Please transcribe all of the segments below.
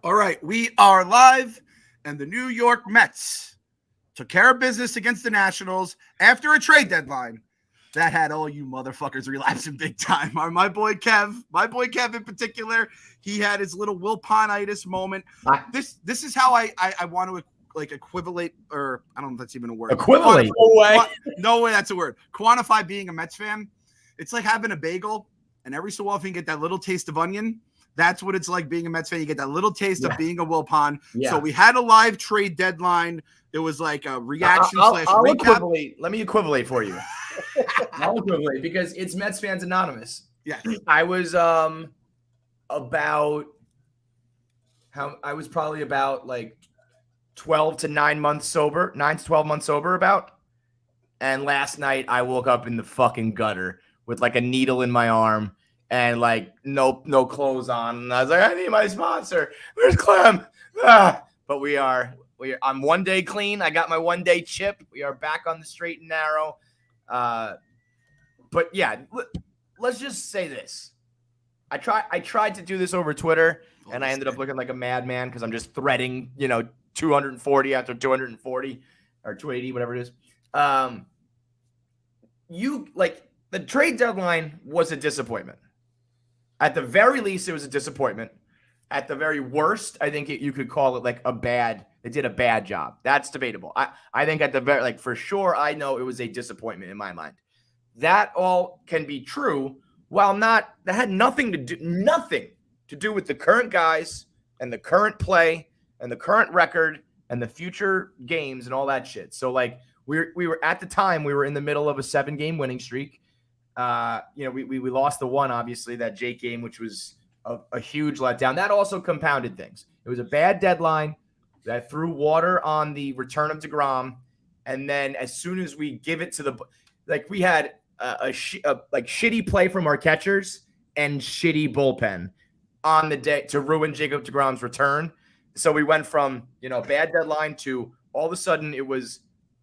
All right, we are live, and the New York Mets took care of business against the Nationals after a trade deadline that had all you motherfuckers relapsing big time. My boy Kev in particular, he had his little Wilponitis moment. This is how I want to like equivalate, or I don't know if that's even a word. Equivalent? No way that's a word. Quantify being a Mets fan. It's like having a bagel, and every so often you get that little taste of onion. That's what it's like being a Mets fan. You get that little taste of being a Wilpon. Yeah. So we had a live trade deadline. It was like a reaction slash recap. Let me equivalate for you. I'll equivalate because it's Mets Fans Anonymous. Yeah. I was probably about like 12 to 9 months sober, 9 to 12 months sober about. And last night I woke up in the fucking gutter with like a needle in my arm. And like no clothes on. And I was like, I need my sponsor. Where's Clem? But I'm 1 day clean. I got my 1 day chip. We are back on the straight and narrow. But yeah, let's just say this. I tried to do this over Twitter, and I ended up looking like a madman because I'm just threading, 240 after 240 or 280, whatever it is. The trade deadline was a disappointment. At the very least, it was a disappointment. At the very worst, I think you could call it like they did a bad job. That's debatable. I think at the very, for sure, I know it was a disappointment in my mind. That all can be true that had nothing to do with the current guys and the current play and the current record and the future games and all that shit. So we were at the time, we were in the middle of a 7-game winning streak. We lost the one, obviously, that Jake game, which was a huge letdown. That also compounded things. It was a bad deadline that threw water on the return of Degrom. And then as soon as we give it to we had shitty play from our catchers and shitty bullpen on the day to ruin Jacob Degrom's return. So we went from, bad deadline to all of a sudden it was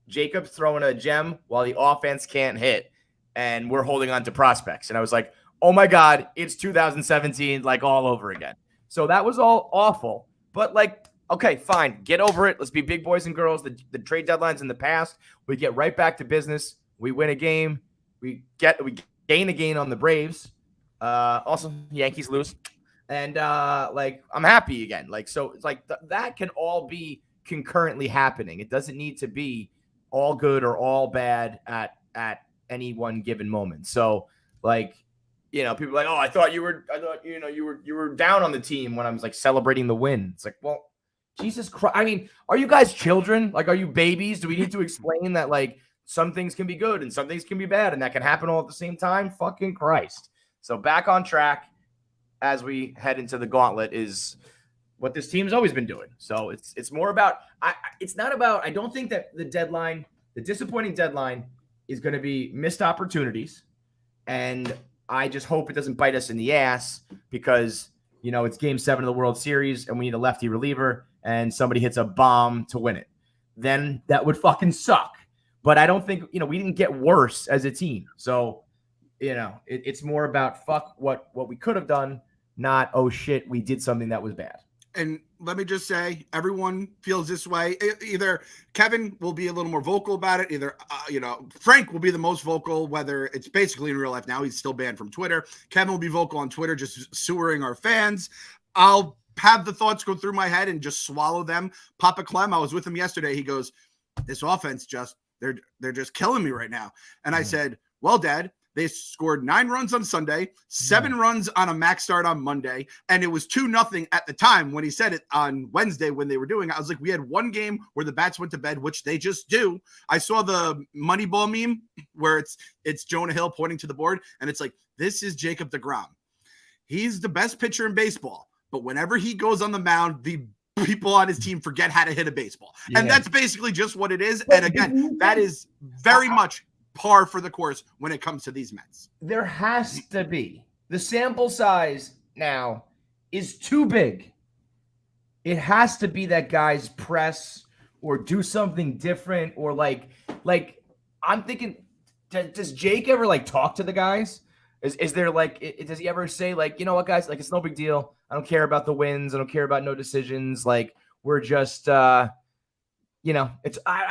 Jacob throwing a gem while the offense can't hit. And we're holding on to prospects. And I was like, oh my God, it's 2017, all over again. So that was all awful. But okay, fine. Get over it. Let's be big boys and girls. The trade deadline's in the past. We get right back to business. We win a game. We gain a game on the Braves. Also, Yankees lose. And I'm happy again. So it's that can all be concurrently happening. It doesn't need to be all good or all bad at any one given moment. So people are like, oh, I thought you were down on the team when I was celebrating the win. It's well, Jesus Christ. I mean, are you guys children? Are you babies? Do we need to explain that some things can be good and some things can be bad and that can happen all at the same time? Fucking Christ. So back on track as we head into the gauntlet is what this team's always been doing. So it's more about, it's not about, I don't think that the disappointing deadline is going to be missed opportunities. And I just hope it doesn't bite us in the ass because, it's game 7 of the World Series and we need a lefty reliever and somebody hits a bomb to win it. Then that would fucking suck. But I don't think, we didn't get worse as a team. So, it's more about fuck what we could have done, not, oh shit, we did something that was bad. And let me just say, everyone feels this way. Either Kevin will be a little more vocal about it. Either, Frank will be the most vocal, whether it's basically in real life now. He's still banned from Twitter. Kevin will be vocal on Twitter, just sewering our fans. I'll have the thoughts go through my head and just swallow them. Papa Clem, I was with him yesterday. He goes, this offense they're just killing me right now. And I said, well, Dad, they scored 9 runs on Sunday, 7 runs on a max start on Monday, and it was 2-0 at the time when he said it on Wednesday when they were doing it. I was like, we had one game where the bats went to bed, which they just do. I saw the Moneyball meme where it's Jonah Hill pointing to the board, and it's like, this is Jacob Degrom. He's the best pitcher in baseball, but whenever he goes on the mound, the people on his team forget how to hit a baseball. Yeah. And that's basically just what it is. And again, that is very much par for the course when it comes to these Mets. There has to be. The sample size now is too big. It has to be that guys press or do something different or I'm thinking, does Jake ever talk to the guys? Is there like, does he ever say like, you know what, guys, like it's no big deal. I don't care about the wins. I don't care about no decisions. Like we're just, it's I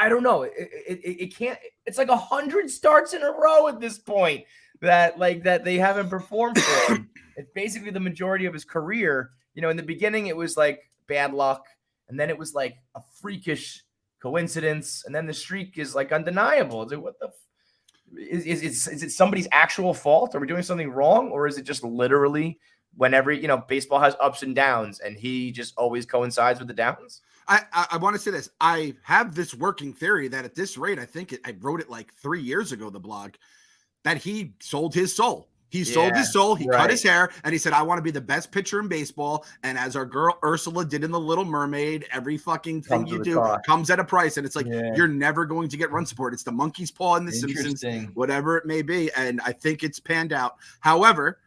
don't know. It can't. It's like 100 starts in a row at this point that they haven't performed for him. It's basically the majority of his career. In the beginning it was like bad luck, and then it was like a freakish coincidence, and then the streak is like undeniable. It's like, what the. Is it somebody's actual fault? Are we doing something wrong? Or is it just literally whenever, baseball has ups and downs and he just always coincides with the downs? I want to say this. I have this working theory that at this rate, I wrote it like 3 years ago, the blog, that he sold his soul. He sold his soul. He cut his hair and he said, I want to be the best pitcher in baseball. And as our girl Ursula did in The Little Mermaid, every fucking thing you do comes at a price. And it's like, you're never going to get run support. It's the monkey's paw in The Simpsons, whatever it may be. And I think it's panned out. However,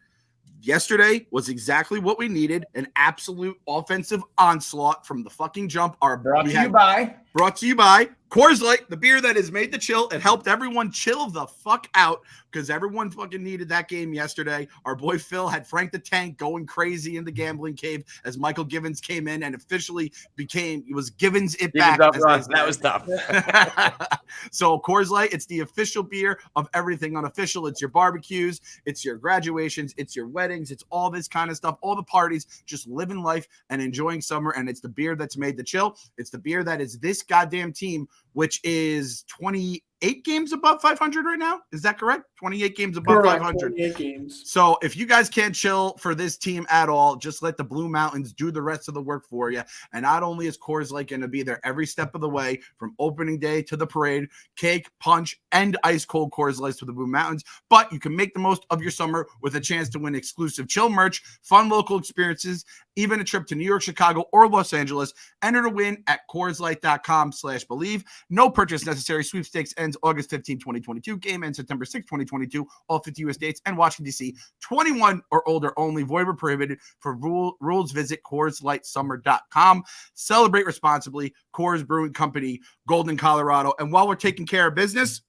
yesterday was exactly what we needed. An absolute offensive onslaught from the fucking jump. Brought to you by Coors Light, the beer that is made to chill. It helped everyone chill the fuck out because everyone fucking needed that game yesterday. Our boy Phil had Frank the Tank going crazy in the gambling cave as Michael Givens came in and officially was Givens it back. That was tough. So Coors Light, it's the official beer of everything unofficial. It's your barbecues, it's your graduations, it's your weddings, it's all this kind of stuff, all the parties, just living life and enjoying summer. And it's the beer that's made to chill. It's the beer that is this goddamn team, which is 28 games above 500 right now. Is that correct? 28 games above 500. 28 games. So if you guys can't chill for this team at all, just let the Blue Mountains do the rest of the work for you. And not only is Coors Light going to be there every step of the way from opening day to the parade, cake, punch, and ice cold Coors Lights to the Blue Mountains, but you can make the most of your summer with a chance to win exclusive chill merch, fun local experiences, even a trip to New York, Chicago, or Los Angeles. Enter to win at CoorsLight.com/believe. No purchase necessary. Sweepstakes ends August 15, 2022. Game ends September 6, 2022. All 50 U.S. states and Washington, D.C. 21 or older only. Void where prohibited. For rules, visit CoorsLightSummer.com. Celebrate responsibly. Coors Brewing Company, Golden, Colorado. And while we're taking care of business,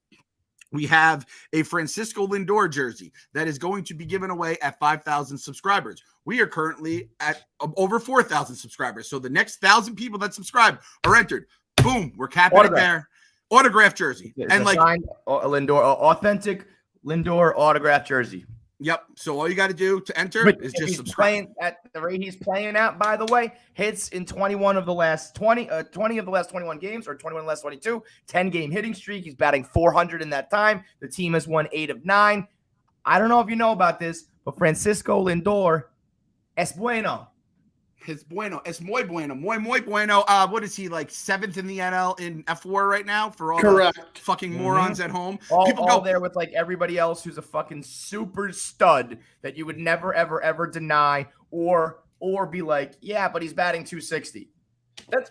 we have a Francisco Lindor jersey that is going to be given away at 5,000 subscribers. We are currently at over 4,000 subscribers. So the next 1,000 people that subscribe are entered. Boom. We're capping it there. Autograph jersey. And like signed Lindor, authentic Lindor autograph jersey. Yep. So all you got to do to enter is just subscribe. At the rate he's playing at, by the way, hits in 21 of the last 20 of the last 21 games, or 21 of the last 22, 10-game hitting streak. He's batting 400 in that time. The team has won 8 of 9. I don't know if you know about this, but Francisco Lindor es bueno. Es bueno. Es muy bueno. Muy bueno. What is he, like 7th in the NL in F4 right now for all the fucking morons at home? People go there with like everybody else who's a fucking super stud that you would never, ever, ever deny or be like, yeah, but he's batting 260. That's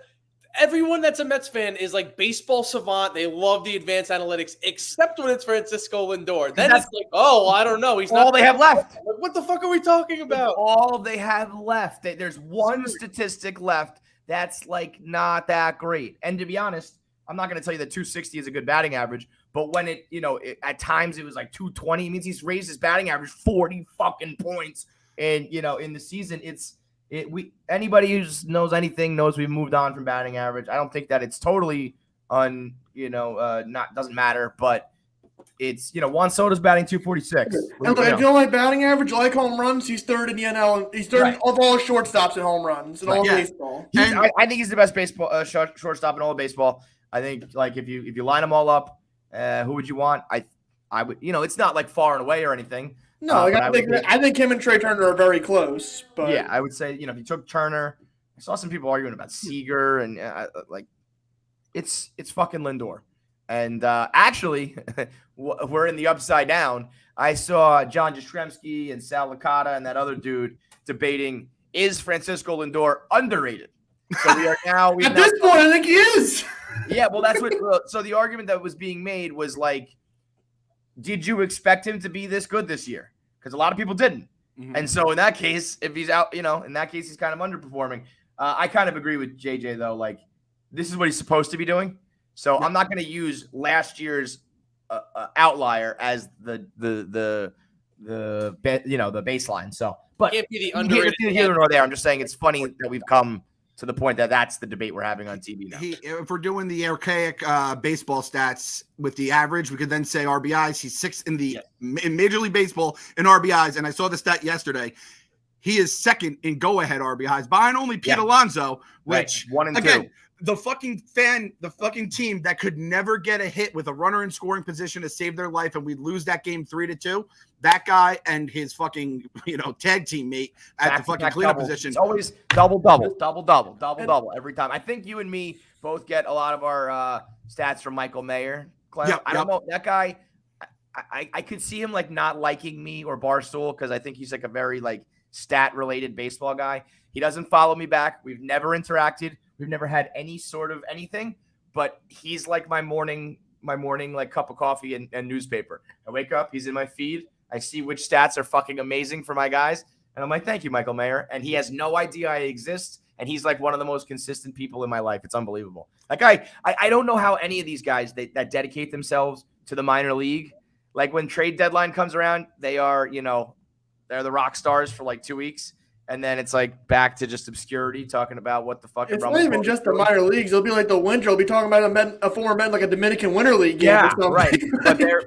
everyone that's a Mets fan is like baseball savant. They love the advanced analytics, except when it's Francisco Lindor. Then it's like, oh, I don't know. He's all they have left. Like, what the fuck are we talking about? All they have left. There's one statistic left that's like not that great. And to be honest, I'm not going to tell you that 260 is a good batting average, but when at times it was like 220, it means he's raised his batting average 40 fucking points. And in the season, anybody who knows anything knows we've moved on from batting average. I don't think that it's totally doesn't matter, but it's Juan Soto's batting 246. And if you don't like batting average, you like home runs, he's third in the NL. He's third of all shortstops in home runs in all baseball. I think he's the best baseball shortstop in all of baseball. I think like if you line them all up, who would you want? I would. It's not like far and away or anything. No, I think him and Trey Turner are very close. But yeah, I would say if you took Turner, I saw some people arguing about Seager and it's fucking Lindor. And actually, we're in the upside down. I saw John Jastrzemski and Sal Licata and that other dude debating, is Francisco Lindor underrated? So we are now at this point, I think he is. Yeah, well, that's what. So the argument that was being made was like, did you expect him to be this good this year? Because a lot of people didn't. Mm-hmm. And so in that case, if he's out, in that case, he's kind of underperforming. I kind of agree with JJ, though. Like, this is what he's supposed to be doing. So I'm not going to use last year's outlier as the the baseline. So, but Can't be the here underrated. here nor there. I'm just saying it's funny that we've come to the point that that's the debate we're having on TV now. If we're doing the archaic baseball stats with the average, we could then say RBIs. He's sixth in in Major League Baseball in RBIs, and I saw the stat yesterday. He is second in go-ahead RBIs, behind only Pete Alonso, which 1 and 2. The fucking team that could never get a hit with a runner in scoring position to save their life, and we lose that game 3-2. That guy and his fucking tag teammate at the fucking cleanup position. It's always double every time. I think you and me both get a lot of our stats from Michael Mayer. Clem. I don't know that guy. I could see him like not liking me or Barstool because I think he's like a very like stat related baseball guy. He doesn't follow me back. We've never interacted. We've never had any sort of anything, but he's like my morning like cup of coffee and newspaper. I wake up, he's in my feed. I see which stats are fucking amazing for my guys. And I'm like, thank you, Michael Mayer. And he has no idea I exist. And he's like one of the most consistent people in my life. It's unbelievable. Like I don't know how any of these guys that dedicate themselves to the minor league, like when trade deadline comes around, they are, they're the rock stars for like 2 weeks. And then it's like back to just obscurity, talking about what the fuck. It's not even just the minor leagues. It'll be like the winter. It'll be talking about a former man like a Dominican Winter League game. Yeah, or something. right.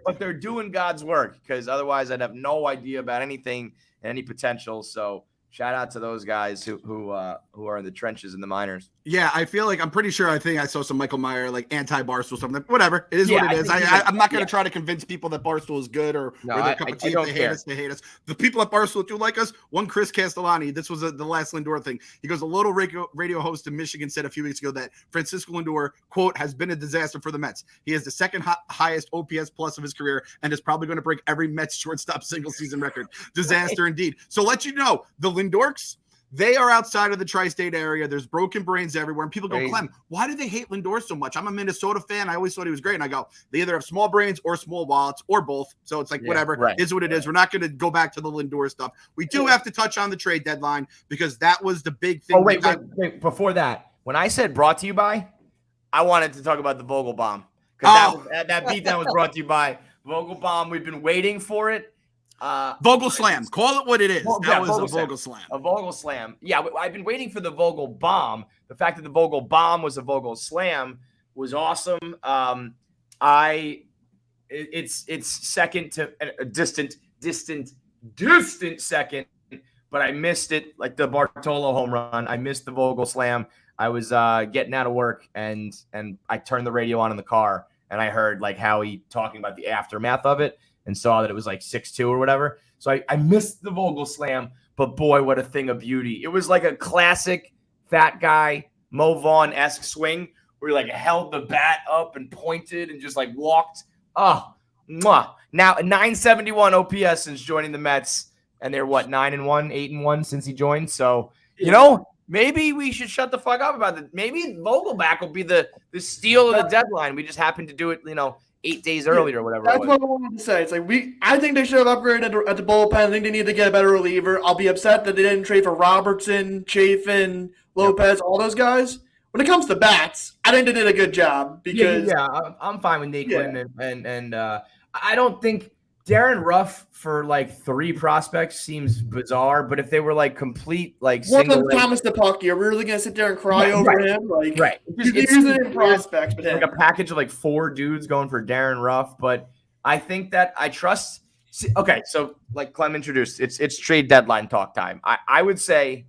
but they're doing God's work because otherwise I'd have no idea about anything, any potential. So shout out to those guys who are in the trenches in the minors. Yeah, I feel like I think I saw some Michael Meyer like anti-Barstool something. Whatever, it is what it is. I'm not going to try to convince people that Barstool is good or their cup of tea. If they hate us. The people at Barstool do like us. One Chris Castellani. This was the last Lindor thing. He goes, a local radio host in Michigan said a few weeks ago that Francisco Lindor, quote, has been a disaster for the Mets. He has the second highest OPS plus of his career and is probably going to break every Mets shortstop single season record. Disaster indeed. So let you know, the Lindorks, they are outside of the tri-state area. There's broken brains everywhere. And people go, Clem, why do they hate Lindor so much? I'm a Minnesota fan. I always thought he was great. And I go, they either have small brains or small wallets or both. So it's like, whatever, is what it is. We're not going to go back to the Lindor stuff. We do have to touch on the trade deadline because that was the big thing. Oh, wait. Before that, when I said brought to you by, I wanted to talk about the Vogelbach. Because that beatdown was brought to you by Vogelbach. We've been waiting for it. Vogel slam. Call it what it is. That was a Vogel slam. A Vogel slam. Yeah, I've been waiting for the Vogel bomb. The fact that the Vogel bomb was a Vogel slam was awesome. It's second to a distant second, but I missed it like the Bartolo home run. I missed the Vogel slam. I was getting out of work and I turned the radio on in the car and I heard like Howie talking about the aftermath of it. And saw that it was like 6-2 or whatever. So I missed the Vogel slam, but boy, what a thing of beauty. It was like a classic fat guy, Mo Vaughn-esque swing where he like held the bat up and pointed and just like walked. Oh, mwah. Now 971 OPS since joining the Mets. And they're 9-1, 8-1 since he joined. So, maybe we should shut the fuck up about it. Maybe Vogelbach will be the steal of the deadline. We just happened to do it, 8 days earlier or whatever. That's what I wanted to say. It's like I think they should have upgraded at the bullpen. I think they need to get a better reliever. I'll be upset that they didn't trade for Robertson, Chafin, Lopez, all those guys. When it comes to bats, I think they did a good job because I'm fine with Naquin and I don't think Darren Ruff for like 3 prospects seems bizarre, but if they were like complete like one of them Thomas DePucky, are we really gonna sit there and cry over him? Like it's in prospects, but like a package of like 4 dudes going for Darren Ruff. But I think that I trust. Okay, so like Clem introduced, it's trade deadline talk time. I would say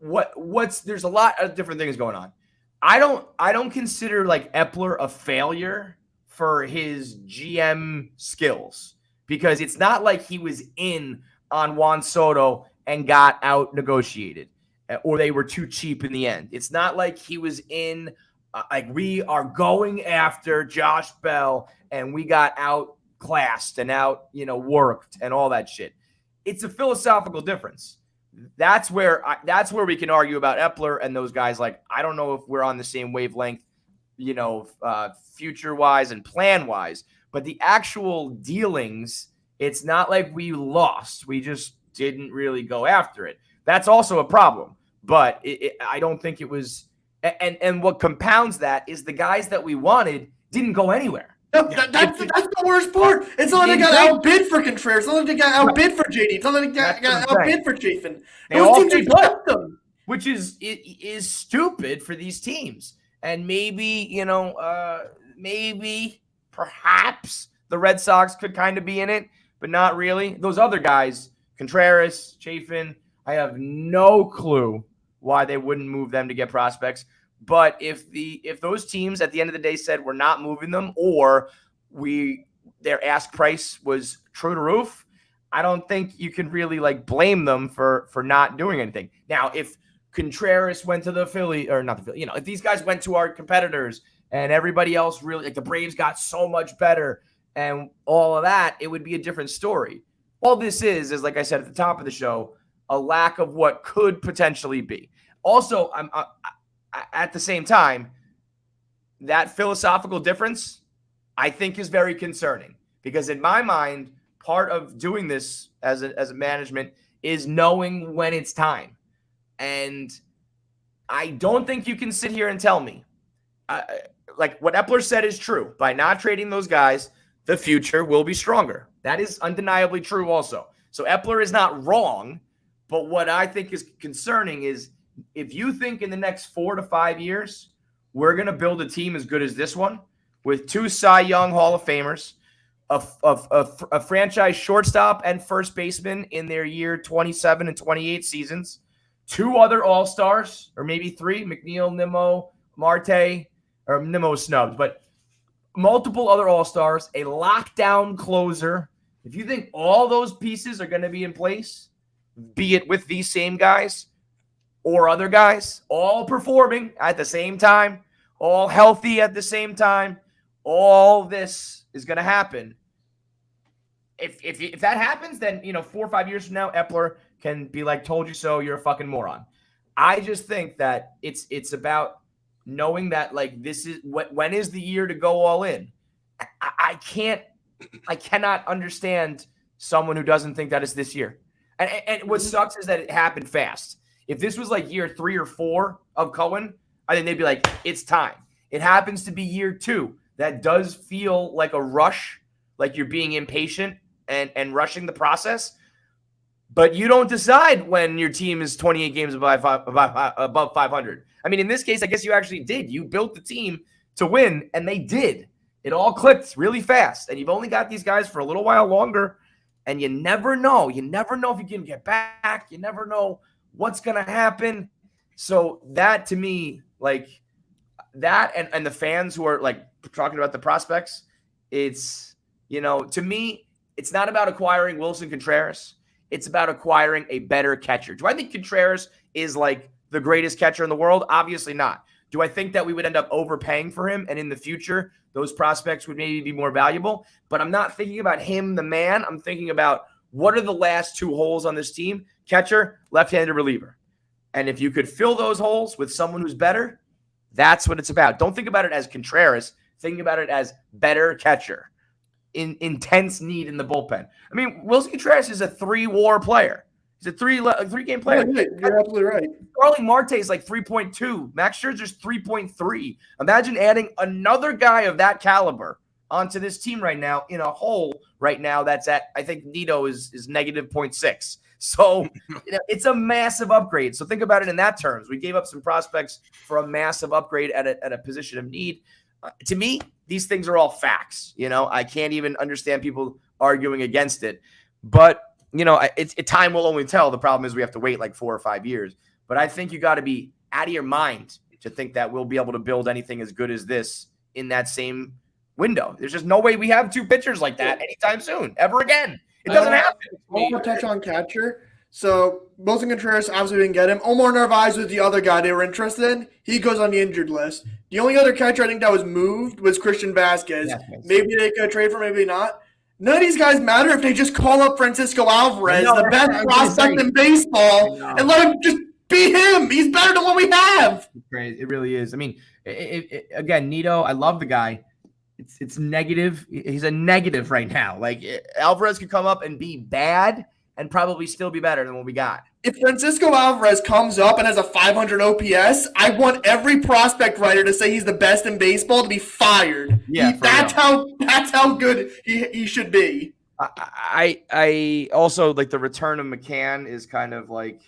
there's a lot of different things going on. I don't consider like Epler a failure for his GM skills because it's not like he was in on Juan Soto and got out negotiated or they were too cheap in the end. It's not like he was in like we are going after Josh Bell and we got outclassed and worked and all that shit. It's a philosophical difference. That's where we can argue about Epler and those guys. Like, I don't know if we're on the same wavelength, future wise and plan wise, but the actual dealings, it's not like we lost. We just didn't really go after it. That's also a problem, but I don't think it was. And what compounds that is the guys that we wanted didn't go anywhere. No, that's the worst part. It's not like they got outbid for Contreras. It's not like they got outbid for JD. It's not like they got outbid for Chafin. Those teams accept them. Which is stupid for these teams. And maybe, perhaps the Red Sox could kind of be in it, but not really. Those other guys, Contreras, Chafin, I have no clue why they wouldn't move them to get prospects. But if those teams at the end of the day said we're not moving them, or their ask price was true to roof, I don't think you can really blame them for not doing anything. Now, if Contreras went to the Philly, or not the Philly, if these guys went to our competitors and everybody else really, the Braves got so much better and all of that, it would be a different story. All this is like I said at the top of the show, a lack of what could potentially be. Also, at the same time, that philosophical difference, I think, is very concerning, because in my mind, part of doing this as a management is knowing when it's time. And I don't think you can sit here and tell me, what Epler said is true. By not trading those guys, the future will be stronger. That is undeniably true also. So Epler is not wrong, but what I think is concerning is, if you think in the next 4 to 5 years, we're going to build a team as good as this one with 2 Cy Young Hall of Famers, a franchise shortstop and first baseman in their year 27 and 28 seasons, 2 other All-Stars, or maybe 3, McNeil, Nimmo, Marte, or Nimmo snubbed, but multiple other All-Stars, a lockdown closer. If you think all those pieces are going to be in place, be it with these same guys or other guys, all performing at the same time, all healthy at the same time, all this is going to happen. If that happens, then 4 or 5 years from now, Epler can be like, "Told you so, you're a fucking moron." I just think that it's about knowing that this is when is the year to go all in. I cannot understand someone who doesn't think that it's this year. And what sucks is that it happened fast. If this was year 3 or 4 of Cohen, I think they'd be like, it's time. It happens to be year 2. That does feel like a rush, like you're being impatient and rushing the process. But you don't decide when your team is 28 games above 500. I mean, in this case, I guess you actually did. You built the team to win, and they did. It all clicked really fast. And you've only got these guys for a little while longer, and you never know. You never know if you can get back. You never know what's going to happen. So that, to me, that and the fans who are talking about the prospects, it's, to me, it's not about acquiring Wilson Contreras. It's about acquiring a better catcher. Do I think Contreras is the greatest catcher in the world? Obviously not. Do I think that we would end up overpaying for him, and in the future those prospects would maybe be more valuable? But I'm not thinking about him, the man. I'm thinking about what are the last 2 holes on this team? Catcher, left-handed reliever. And if you could fill those holes with someone who's better, that's what it's about. Don't think about it as Contreras. Think about it as better catcher in intense need in the bullpen. I mean, Wilson Contreras is a 3-WAR player. He's a 3-game player. You're absolutely right. Starling Marte is 3.2. Max Scherzer's 3.3. Imagine adding another guy of that caliber onto this team right now in a hole right now that's at, I think Nito is negative 0.6. So it's a massive upgrade. So think about it in that terms. We gave up some prospects for a massive upgrade at a position of need. To me, these things are all facts. I can't even understand people arguing against it. But time will only tell. The problem is we have to wait 4 or 5 years. But I think you got to be out of your mind to think that we'll be able to build anything as good as this in that same window. There's just no way we have 2 pitchers like that anytime soon, ever again. It doesn't happen. I want to touch on catcher. So Wilson Contreras obviously didn't get him. Omar Narvaez was the other guy they were interested in. He goes on the injured list. The only other catcher I think that was moved was Christian Vasquez. Maybe they could trade for, maybe not. None of these guys matter if they just call up Francisco Alavarez, the best prospect in baseball, and let him just be him. He's better than what we have. It's crazy. It really is. I mean, again, Nito, I love the guy. It's negative. He's a negative right now. Alvarez could come up and be bad, and probably still be better than what we got. If Francisco Alavarez comes up and has a 500 OPS, I want every prospect writer to say he's the best in baseball to be fired. Yeah, that's how good he should be. I also like the return of McCann is kind of like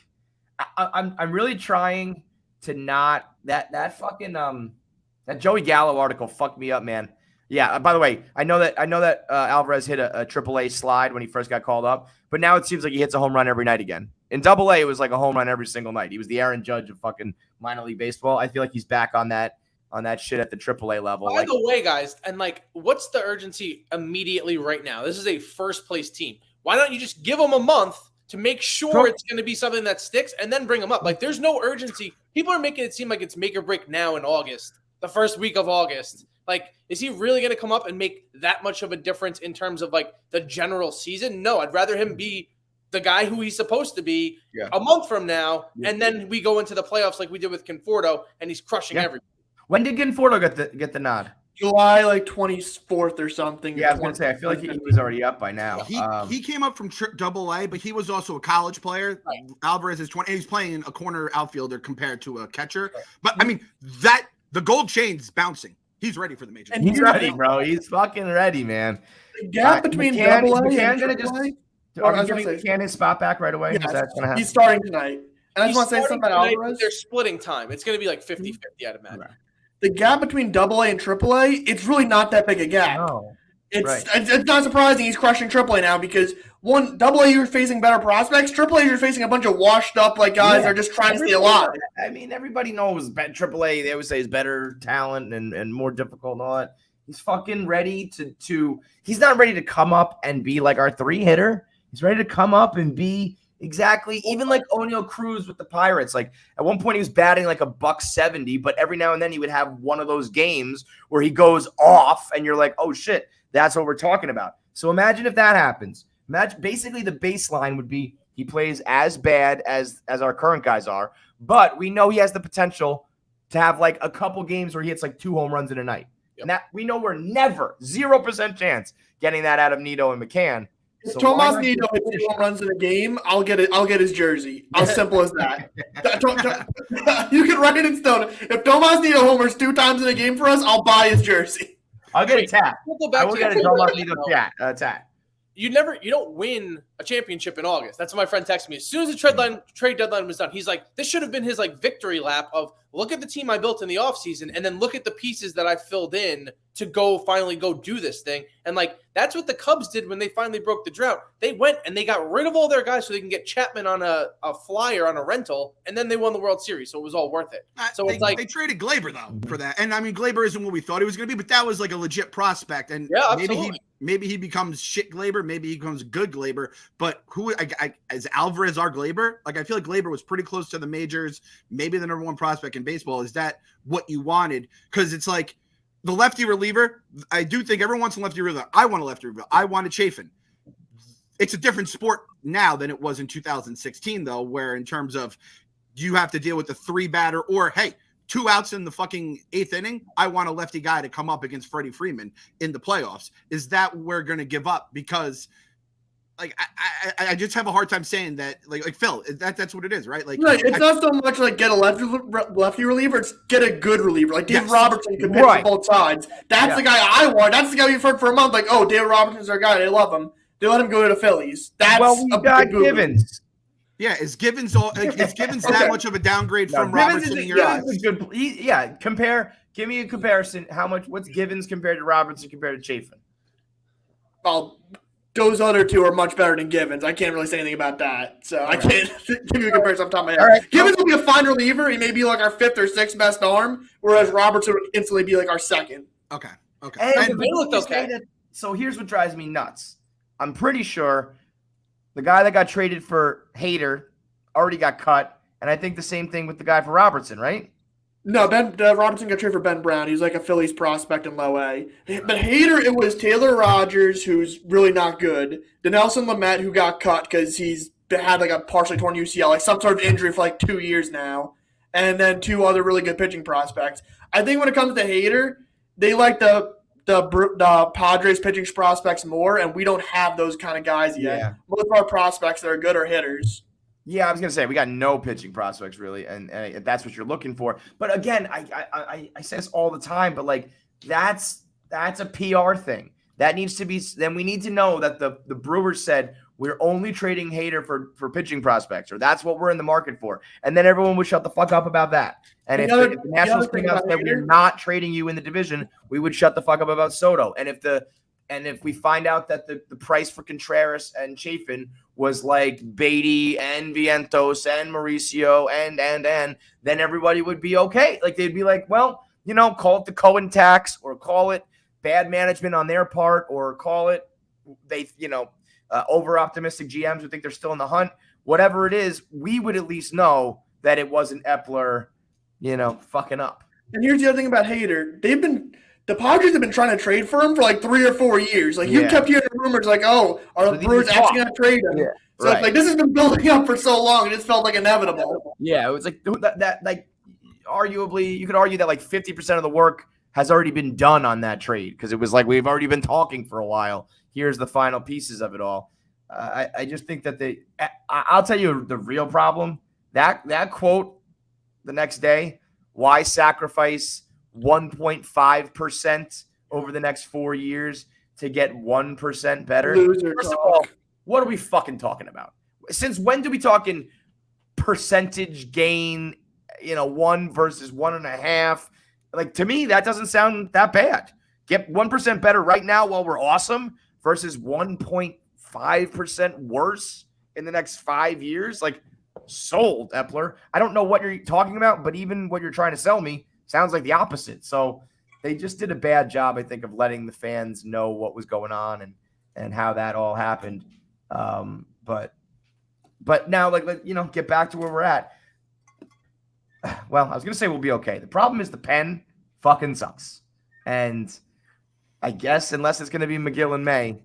I'm really trying to not that fucking that Joey Gallo article fucked me up, man. Yeah. By the way, I know that Alvarez hit a AAA slide when he first got called up, but now it seems like he hits a home run every night again. In AA, it was like a home run every single night. He was the Aaron Judge of fucking minor league baseball. I feel like he's back on that shit at the AAA level. By the way, guys, and like, what's the urgency immediately right now? This is a first place team. Why don't you just give them a month to make sure it's going to be something that sticks and then bring them up? Like, there's no urgency. People are making it seem like it's make or break now in August, the first week of August. Like, is he really going to come up and make that much of a difference in terms of like the general season? No, I'd rather him be the guy who he's supposed to be a month from now, and then we go into the playoffs like we did with Conforto, and he's crushing everybody. When did Conforto get the nod? July like 24th or something. Yeah, I was going to say, I feel like he was already up by now. He came up from AA, but he was also a college player. Right. Alvarez is 20, and he's playing a corner outfielder compared to a catcher. But, I mean, the gold chain's bouncing. He's ready for the major. And he's ready, bro. He's fucking ready, man. The gap between AA and AAA? Are we giving McCann his spot back right away? Yes, he's starting tonight. And I just want to say something about Alvarez. They're splitting time. It's going to be like 50-50, I'd imagine. Right. The gap between AA and AAA, it's really not that big a gap. No. It's not surprising he's crushing AAA now because AA you're facing better prospects, AAA you're facing a bunch of washed up like guys that are just trying to stay alive. I mean, everybody knows AAA. They always say is better talent and more difficult and all that. He's fucking ready to. He's not ready to come up and be like our 3-hitter. He's ready to come up and be exactly even like O'Neal Cruz with the Pirates. Like at one point he was batting like $170, but every now and then he would have one of those games where he goes off and you're like, oh shit, that's what we're talking about. So imagine if that happens. Imagine basically the baseline would be he plays as bad as our current guys are, but we know he has the potential to have like a couple games where he hits like 2 home runs in a night. Yep. And that we know we're never 0% chance getting that out of Nido and McCann. If Tomas Nido hits 2 home runs in a game, I'll get it. I'll get his jersey. As simple as that. You can write it in stone. If Tomas Nido homers 2 times in a game for us, I'll buy his jersey. I'll get a tat. I will get a Tomas Nido tat. You don't win a championship in August. That's what my friend texted me. As soon as the trade deadline was done, he's like, this should have been his like victory lap of look at the team I built in the offseason and then look at the pieces that I filled in to finally go do this thing. And like, that's what the Cubs did when they finally broke the drought. They went and they got rid of all their guys so they can get Chapman on a flyer on a rental, and then they won the World Series. So it was all worth it. So it's like they traded Glaber though for that. And I mean, Glaber isn't what we thought he was going to be, but that was like a legit prospect. And maybe he becomes shit Glaber. Maybe he becomes good Glaber. But who is Alvarez our Glaber? Like, I feel like Glaber was pretty close to the majors, maybe the number 1 prospect in baseball. Is that what you wanted? Because it's like the lefty reliever. I do think everyone wants a lefty reliever. I want a lefty reliever. I wanted Chafin. It's a different sport now than it was in 2016, though, where in terms of you have to deal with the 3-batter or, hey, 2 outs in the fucking 8th inning. I want a lefty guy to come up against Freddie Freeman in the playoffs. Is that what we're going to give up? Because like I just have a hard time saying that like Phil, that's what it is, right? Like it's not so much like get a lefty reliever, it's get a good reliever. Like Dave Robertson can pitch on both sides. That's the guy I want. That's the guy we've heard for a month. Like, oh, Dave Robertson's our guy. They love him. They let him go to the Phillies. That's we got Givens. Yeah, is Givens that much of a downgrade from Robertson in your eyes? Give me a comparison. What's Givens compared to Robertson compared to Chafin? Well, those other 2 are much better than Givens. I can't really say anything about that. So I can't give you a comparison off the top of my head. Right. Givens will be a fine reliever. He may be like our 5th or 6th best arm, whereas Robertson would instantly be like our 2nd. Okay. And they looked okay. So here's what drives me nuts. I'm pretty sure the guy that got traded for Hader already got cut, and I think the same thing with the guy for Robertson, right? No, Robertson got traded for Ben Brown. He's like a Phillies prospect in low A. But Hader, it was Taylor Rogers, who's really not good. Denelson Lamet, who got cut because he's had like a partially torn UCL, like some sort of injury for like 2 years now. And then 2 other really good pitching prospects. I think when it comes to Hader, they like the the Padres pitching prospects more, and we don't have those kind of guys yet. Yeah. Most of our prospects that are good are hitters. Yeah, I was gonna say we got no pitching prospects really, and if that's what you're looking for. But again, I say this all the time, but like that's a PR thing. That needs to be. Then we need to know that the Brewers said we're only trading Hader for pitching prospects, or that's what we're in the market for. And then everyone would shut the fuck up about that. And if the Nationals came out and said we're not trading you in the division, we would shut the fuck up about Soto. And if we find out that the price for Contreras and Chafin was like Beatty and Vientos and Mauricio and then everybody would be okay. Like they'd be like, well, call it the Cohen tax, or call it bad management on their part, or call it over optimistic GMs who think they're still in the hunt. Whatever it is, we would at least know that it wasn't Epler, fucking up. And here's the other thing about Hader. The Padres have been trying to trade for him for like 3 or 4 years. Like you kept hearing rumors like, oh, are the Brewers actually going to trade him? Yeah, so it's like this has been building up for so long, it just felt like inevitable. Yeah, it was like that like arguably you could argue that like 50% of the work has already been done on that trade, because it was like we've already been talking for a while. Here's the final pieces of it all. I just think that I'll tell you the real problem. That quote the next day, why sacrifice 1.5% over the next 4 years to get 1% better? First of all, what are we fucking talking about? Since when do we talk in percentage gain, 1 versus 1.5? Like, to me, that doesn't sound that bad. Get 1% better right now while we're awesome versus 1.5% worse in the next 5 years. Like, sold, Epler. I don't know what you're talking about, but even what you're trying to sell me sounds like the opposite. So they just did a bad job, I think, of letting the fans know what was going on and how that all happened. But now, get back to where we're at. Well, I was going to say we'll be okay. The problem is the pen fucking sucks. And I guess unless it's going to be McGill in May,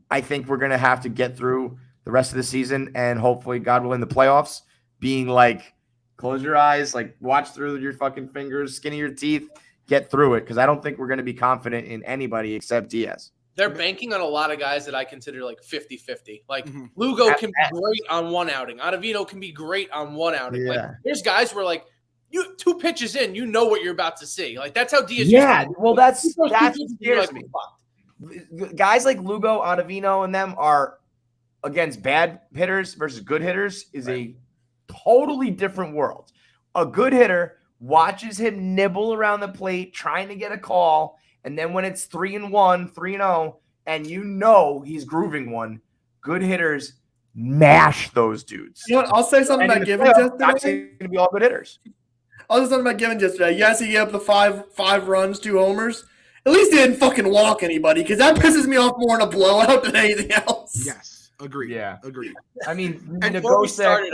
I think we're going to have to get through the rest of the season and hopefully, God willing, the playoffs being like, close your eyes, like watch through your fucking fingers, skin of your teeth, get through it. Because I don't think we're going to be confident in anybody except Diaz. They're banking on a lot of guys that I consider like 50-50. Like Lugo can be great on one outing. Ottavino can be great on one outing. Yeah. Like there's guys where like you 2 pitches in, you know what you're about to see. Like that's how Diaz. Yeah, well, that's what scares me. Guys like Lugo, Ottavino, and them are against bad hitters versus good hitters is a totally different world. A good hitter watches him nibble around the plate, trying to get a call. And then when it's 3-1, 3-0, and he's grooving one, good hitters mash those dudes. You know what? I'll say something about Givens yesterday. It's going to be all good hitters. I'll say something about Givens yesterday. Yes, he gave up the five runs, 2 homers. At least he didn't fucking walk anybody, because that pisses me off more in a blowout than anything else. Yes, agreed. Yeah, agreed. I mean, and before we started,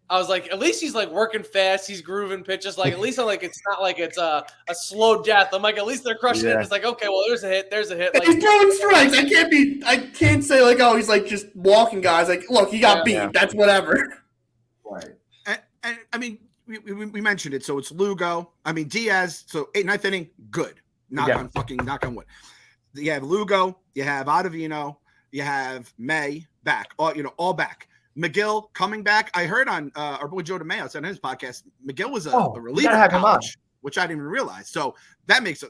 I was like, at least he's like working fast. He's grooving pitches. Like, at least I'm like, it's not like it's a slow death. I'm like, at least they're crushing it. It's like, okay, well, there's a hit. Like, he's throwing strikes. I can't say like, oh, he's like just walking guys. Like, look, he got beat. Yeah. That's whatever. Right. And I mean, we mentioned it. So it's Lugo. I mean, Diaz. So 9th inning, good. Knock on wood. You have Lugo. You have Ottavino. You have May back. All back. McGill coming back. I heard on our boy Joe DeMeo on his podcast, McGill was a reliever in college, which I didn't even realize. So that makes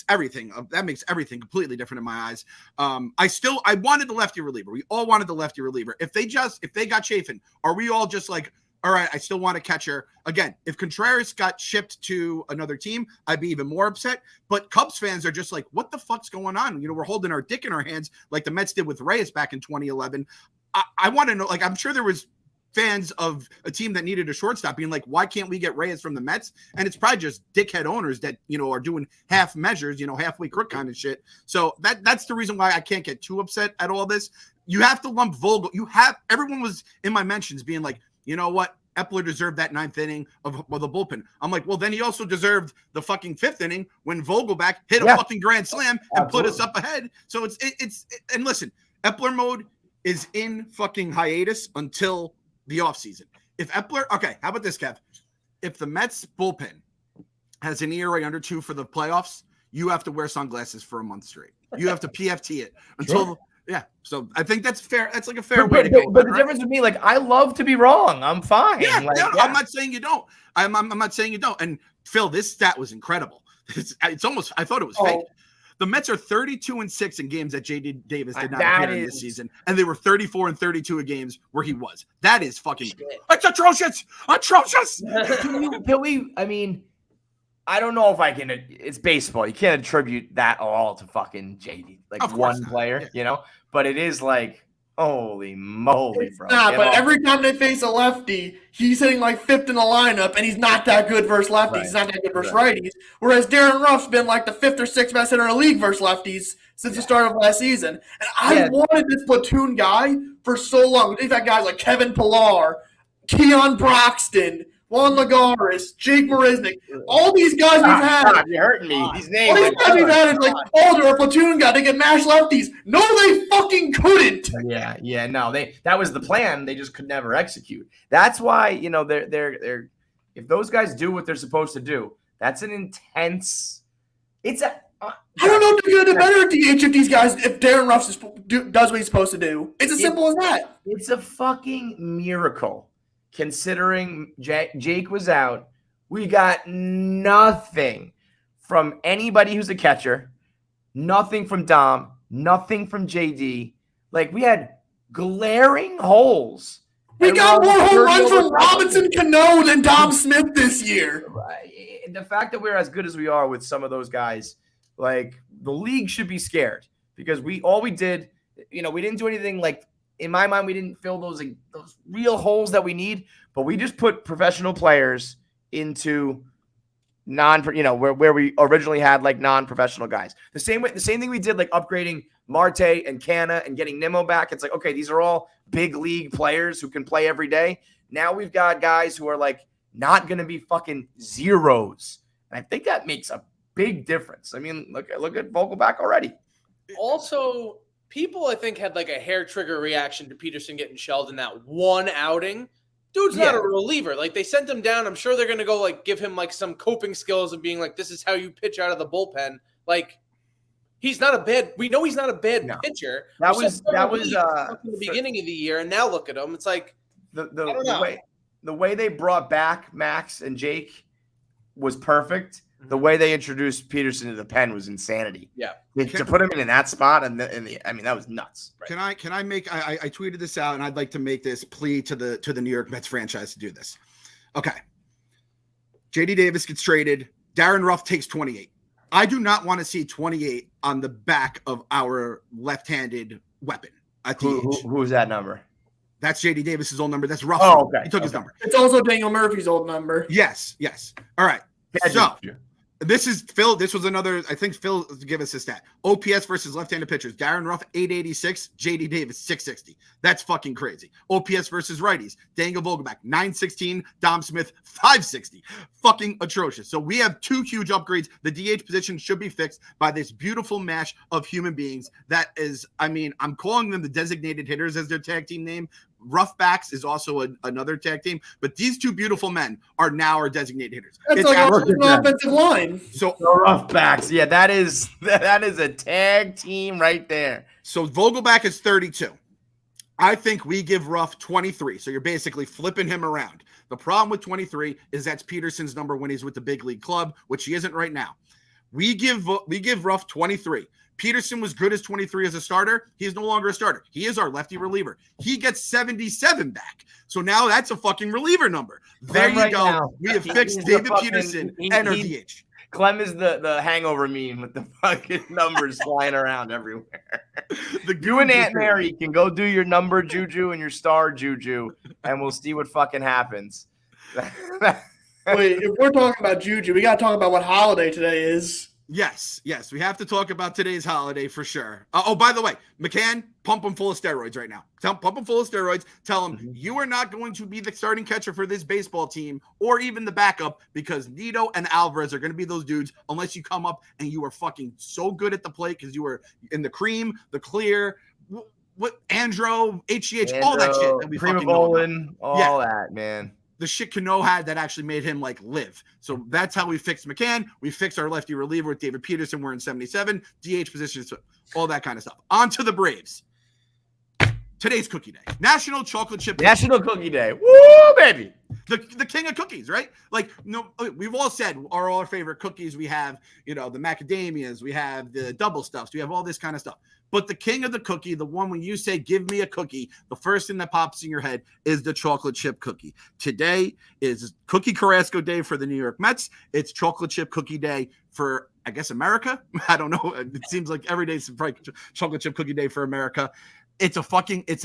everything completely different in my eyes. I wanted the lefty reliever. We all wanted the lefty reliever. If they got Chafin, are we all just like, all right, I still want a catcher? Again, if Contreras got shipped to another team, I'd be even more upset. But Cubs fans are just like, what the fuck's going on? We're holding our dick in our hands like the Mets did with Reyes back in 2011. I want to know, like, I'm sure there was fans of a team that needed a shortstop being like, why can't we get Reyes from the Mets? And it's probably just dickhead owners that, are doing half measures, halfway crook kind of shit. So that's the reason why I can't get too upset at all this. You have to lump Vogel. Everyone was in my mentions being like, you know what? Epler deserved that 9th inning of the bullpen. I'm like, well, then he also deserved the fucking 5th inning when Vogelbach hit a fucking grand slam and put us up ahead. So it's and listen, Epler mode is in fucking hiatus until the offseason. If Epler, okay, how about this, Kev? If the Mets bullpen has an ERA under 2 for the playoffs, you have to wear sunglasses for a month straight. You have to PFT it until yeah. So I think that's fair. That's like a fair way to go. But the difference with me, like, I love to be wrong. I'm fine. Yeah, like, no, I'm not saying you don't. I'm not saying you don't. And Phil, this stat was incredible. It's almost, I thought it was fake. The Mets are 32-6 in games that J.D. Davis did not appear in this season, and they were 34-32 in games where he was. That is fucking. It's atrocious. Atrocious. Can we? I mean, I don't know if I can. It's baseball. You can't attribute that all to fucking J.D. Like one player, you know. But it is like, holy moly, bro! Nah, but every time they face a lefty, he's hitting like fifth in the lineup, and he's not that good versus lefties. Right. He's not that good versus righties. Whereas Darren Ruff's been like the fifth or sixth best hitter in the league versus lefties since the start of last season. And I wanted this platoon guy for so long. We've had guys like Kevin Pillar, Keon Broxton, Juan Lagares, Jake Marisnik, all these guys we've had. God, you're hurting me. These names. All these guys we've had is like, they're a platoon guy. They can mash lefties. No, they fucking couldn't. Yeah, no, that was the plan. They just could never execute. That's why, you know, they're if those guys do what they're supposed to do, that's an intense. It's a. I don't know if they're going to do better at DH if Darren Ruff does what he's supposed to do. It's as simple as that. It's a fucking miracle. Considering Jake was out, we got nothing from anybody who's a catcher, nothing from Dom, nothing from JD. Like, we had glaring holes. We got more home runs from Robinson Cano than Dom Smith this year. The fact that we're as good as we are with some of those guys, like, the league should be scared because we did, you know, we didn't do anything like. In my mind, we didn't fill those real holes that we need, but we just put professional players into where we originally had like non-professional guys. The same thing we did, like upgrading Marte and Canna and getting Nimmo back. It's like, okay, these are all big league players who can play every day. Now we've got guys who are like not going to be fucking zeros. And I think that makes a big difference. I mean, look at Vogelbach already. Also, people, I think, had like a hair trigger reaction to Peterson getting shelled in that one outing. Dude's not a reliever. Like, they sent him down. I'm sure they're going to go like give him like some coping skills of being like, this is how you pitch out of the bullpen. Like, he's not a bad. We know he's not a bad pitcher. That was in the beginning of the year, and now look at him. It's like the way they brought back Max and Jake was perfect. The way they introduced Peterson to the pen was insanity. Yeah, to put him in that spot, I mean, that was nuts. Right? Can I make? I tweeted this out, and I'd like to make this plea to the New York Mets franchise to do this. Okay, J.D. Davis gets traded. Darren Ruff takes 28. I do not want to see 28 on the back of our left-handed weapon. Who's that number? That's J.D. Davis's old number. That's Ruff. Oh, okay. He took his number. It's also Daniel Murphy's old number. Yes. All right. So this is Phil. This was another. I think Phil give us a stat. OPS versus left-handed pitchers. Darren Ruff 886. J.D. Davis 660. That's fucking crazy. OPS versus righties. Daniel Vogelbach 916. Dom Smith 560. Fucking atrocious. So we have two huge upgrades. The DH position should be fixed by this beautiful mash of human beings. That is, I mean, I'm calling them the designated hitters as their tag team name. Roughbacks is also another tag team, but these two beautiful men are now our designated hitters. That's like an offensive line. So Roughbacks, yeah, that is a tag team right there. So Vogelbach is 32. I think we give Ruff 23. So you're basically flipping him around. The problem with 23 is that's Peterson's number when he's with the big league club, which he isn't right now. We give Ruff 23. Peterson was good as 23 as a starter. He is no longer a starter. He is our lefty reliever. He gets 77 back. So now that's a fucking reliever number. There you go. Now. We have fixed David Peterson and our DH. Clem is the hangover meme with the fucking numbers flying around everywhere. You and Aunt Mary can go do your number juju and your star juju, and we'll see what fucking happens. Wait, if we're talking about juju, we got to talk about what holiday today is. Yes. We have to talk about today's holiday for sure. By the way, McCann, pump him full of steroids right now. Pump him full of steroids. Tell him you are not going to be the starting catcher for this baseball team or even the backup because Nito and Alavarez are going to be those dudes unless you come up and you are fucking so good at the plate because you were in the cream, the clear, what Andro, HGH, all that shit that we Prima fucking know Bolin, all that, man. the shit Cano had that actually made him like live. So that's how we fixed McCann. We fixed our lefty reliever with David Peterson. We're in 77 DH positions, all that kind of stuff. On to the Braves. Today's cookie day. National Chocolate Chip National Cookie Day. Woo, baby. The king of cookies, right? Like, no, we've all said are all our favorite cookies. We have, the macadamias, we have the double stuffs, we have all this kind of stuff. But the king of the cookie, the one when you say, give me a cookie, the first thing that pops in your head is the chocolate chip cookie. Today is Cookie Carrasco Day for the New York Mets. It's chocolate chip cookie day for, I guess, America. I don't know. It seems like every day is chocolate chip cookie day for America. It's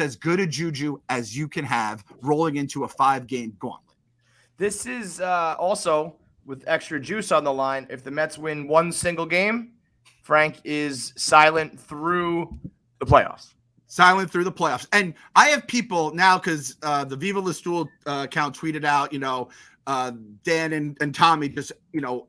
as good a juju as you can have rolling into a 5-game gauntlet. This is also with extra juice on the line. If the Mets win one single game, Frank is silent through the playoffs. Silent through the playoffs. And I have people now because the Viva La Stool account tweeted out, Dan and Tommy just,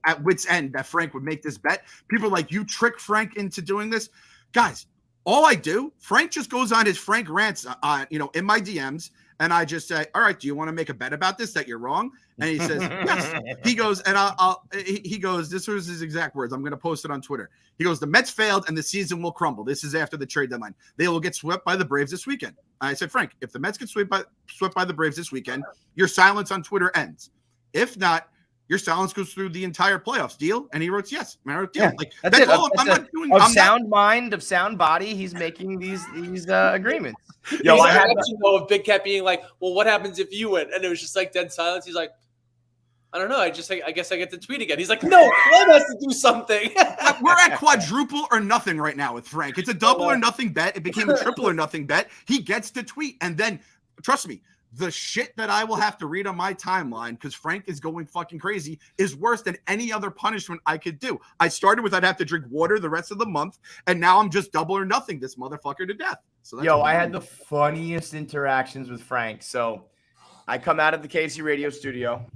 at wit's end that Frank would make this bet. People are like, you trick Frank into doing this? Guys, all I do, Frank just goes on his Frank rants, in my DMs, and I just say, all right, do you want to make a bet about this that you're wrong? And he says, yes. He goes, and he goes, this was his exact words. I'm going to post it on Twitter. He goes, the Mets failed and the season will crumble. This is after the trade deadline. They will get swept by the Braves this weekend. I said, Frank, if the Mets get swept by the Braves this weekend, your silence on Twitter ends. If not, your silence goes through the entire playoffs. Deal? And he wrote, yes. And I wrote, deal. Yeah, like, that's all. I'm not doing. Of sound mind, of sound body, he's making these agreements. Yo, I had to know of Big Cat being like, well, what happens if you win? And it was just like dead silence. He's like, I don't know. I guess I get to tweet again. He's like, no, Clem has to do something. We're at quadruple or nothing right now with Frank. It's a double or nothing bet. It became a triple or nothing bet. He gets to tweet. And then, trust me, the shit that I will have to read on my timeline, because Frank is going fucking crazy, is worse than any other punishment I could do. I started with I'd have to drink water the rest of the month, and now I'm just double or nothing this motherfucker to death. So that's I had the funniest interactions with Frank. So I come out of the KFC radio studio,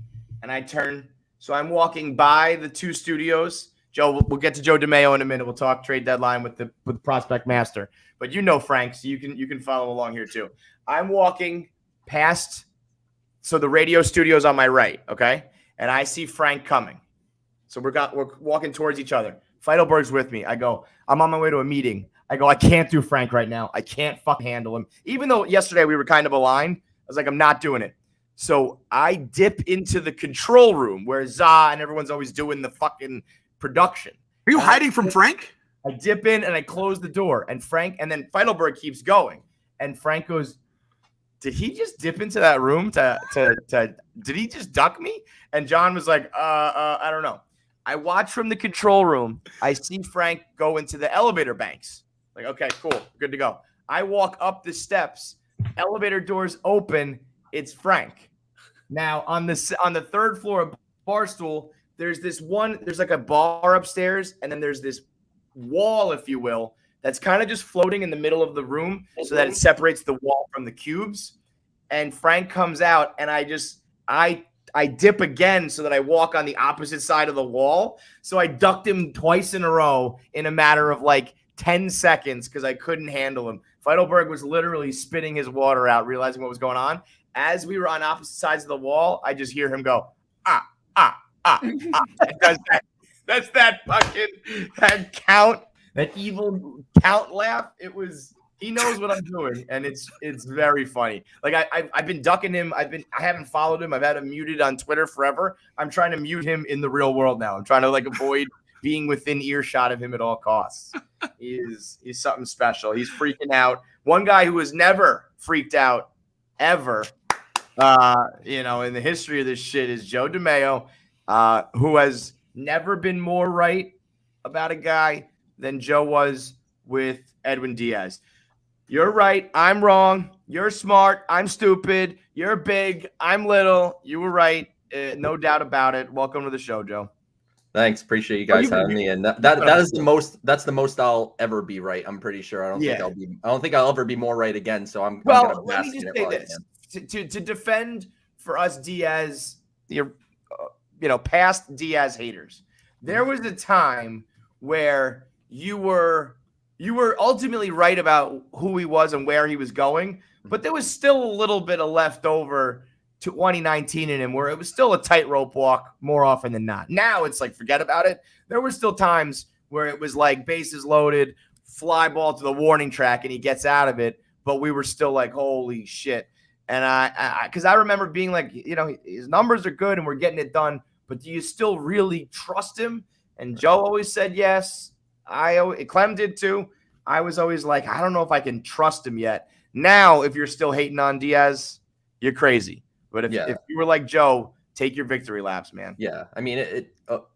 and I turn. So I'm walking by the two studios. Joe, we'll get to Joe DeMayo in a minute. We'll talk trade deadline with the Prospect Master. But Frank, so you can follow along here too. I'm walking past, so the radio studio's on my right, okay? And I see Frank coming. So we're walking towards each other. Feidelberg's with me. I go, I'm on my way to a meeting. I go, I can't do Frank right now. I can't fucking handle him. Even though yesterday we were kind of aligned, I was like, I'm not doing it. So I dip into the control room where Za and everyone's always doing the fucking production. Are you hiding from Frank? I dip in and I close the door. And then Feidelberg keeps going. And Frank goes, did he just dip into that room did he just duck me? And John was like, I don't know. I watch from the control room. I see Frank go into the elevator banks. Like, okay, cool. Good to go. I walk up the steps. Elevator doors open. It's Frank. Now on the third floor of Barstool, there's like a bar upstairs. And then there's this wall, if you will, that's kind of just floating in the middle of the room so that it separates the wall from the cubes. And Frank comes out, and I dip again so that I walk on the opposite side of the wall. So I ducked him twice in a row in a matter of like 10 seconds because I couldn't handle him. Feidelberg was literally spitting his water out, realizing what was going on. As we were on opposite sides of the wall, I just hear him go, That's that count. That evil count laugh. He knows what I'm doing, and it's very funny. Like I've been ducking him. I haven't followed him. I've had him muted on Twitter forever. I'm trying to mute him in the real world now. I'm trying to avoid being within earshot of him at all costs. He's something special. He's freaking out. One guy who has never freaked out ever, in the history of this shit is Joe DeMayo, who has never been more right about a guy than Joe was with Edwin Diaz. You're right. I'm wrong. You're smart. I'm stupid. You're big. I'm little. You were right. No doubt about it. Welcome to the show, Joe. Thanks. Appreciate you guys having me. And that is the most. That's the most I'll ever be right. I'm pretty sure. I don't think I'll ever be more right again. So I'm gonna let me just say this to defend for us Diaz, past Diaz haters. There was a time where you were ultimately right about who he was and where he was going, but there was still a little bit of leftover 2019 in him where it was still a tightrope walk more often than not. Now it's like, forget about it. There were still times where it was like bases loaded, fly ball to the warning track, and he gets out of it. But we were still like, holy shit. And because I remember being like, his numbers are good and we're getting it done, but do you still really trust him? And Joe always said yes. Clem did too. I was always like, I don't know if I can trust him yet. Now, if you're still hating on Diaz, you're crazy. But if you were like Joe, take your victory laps, man. Yeah. I mean,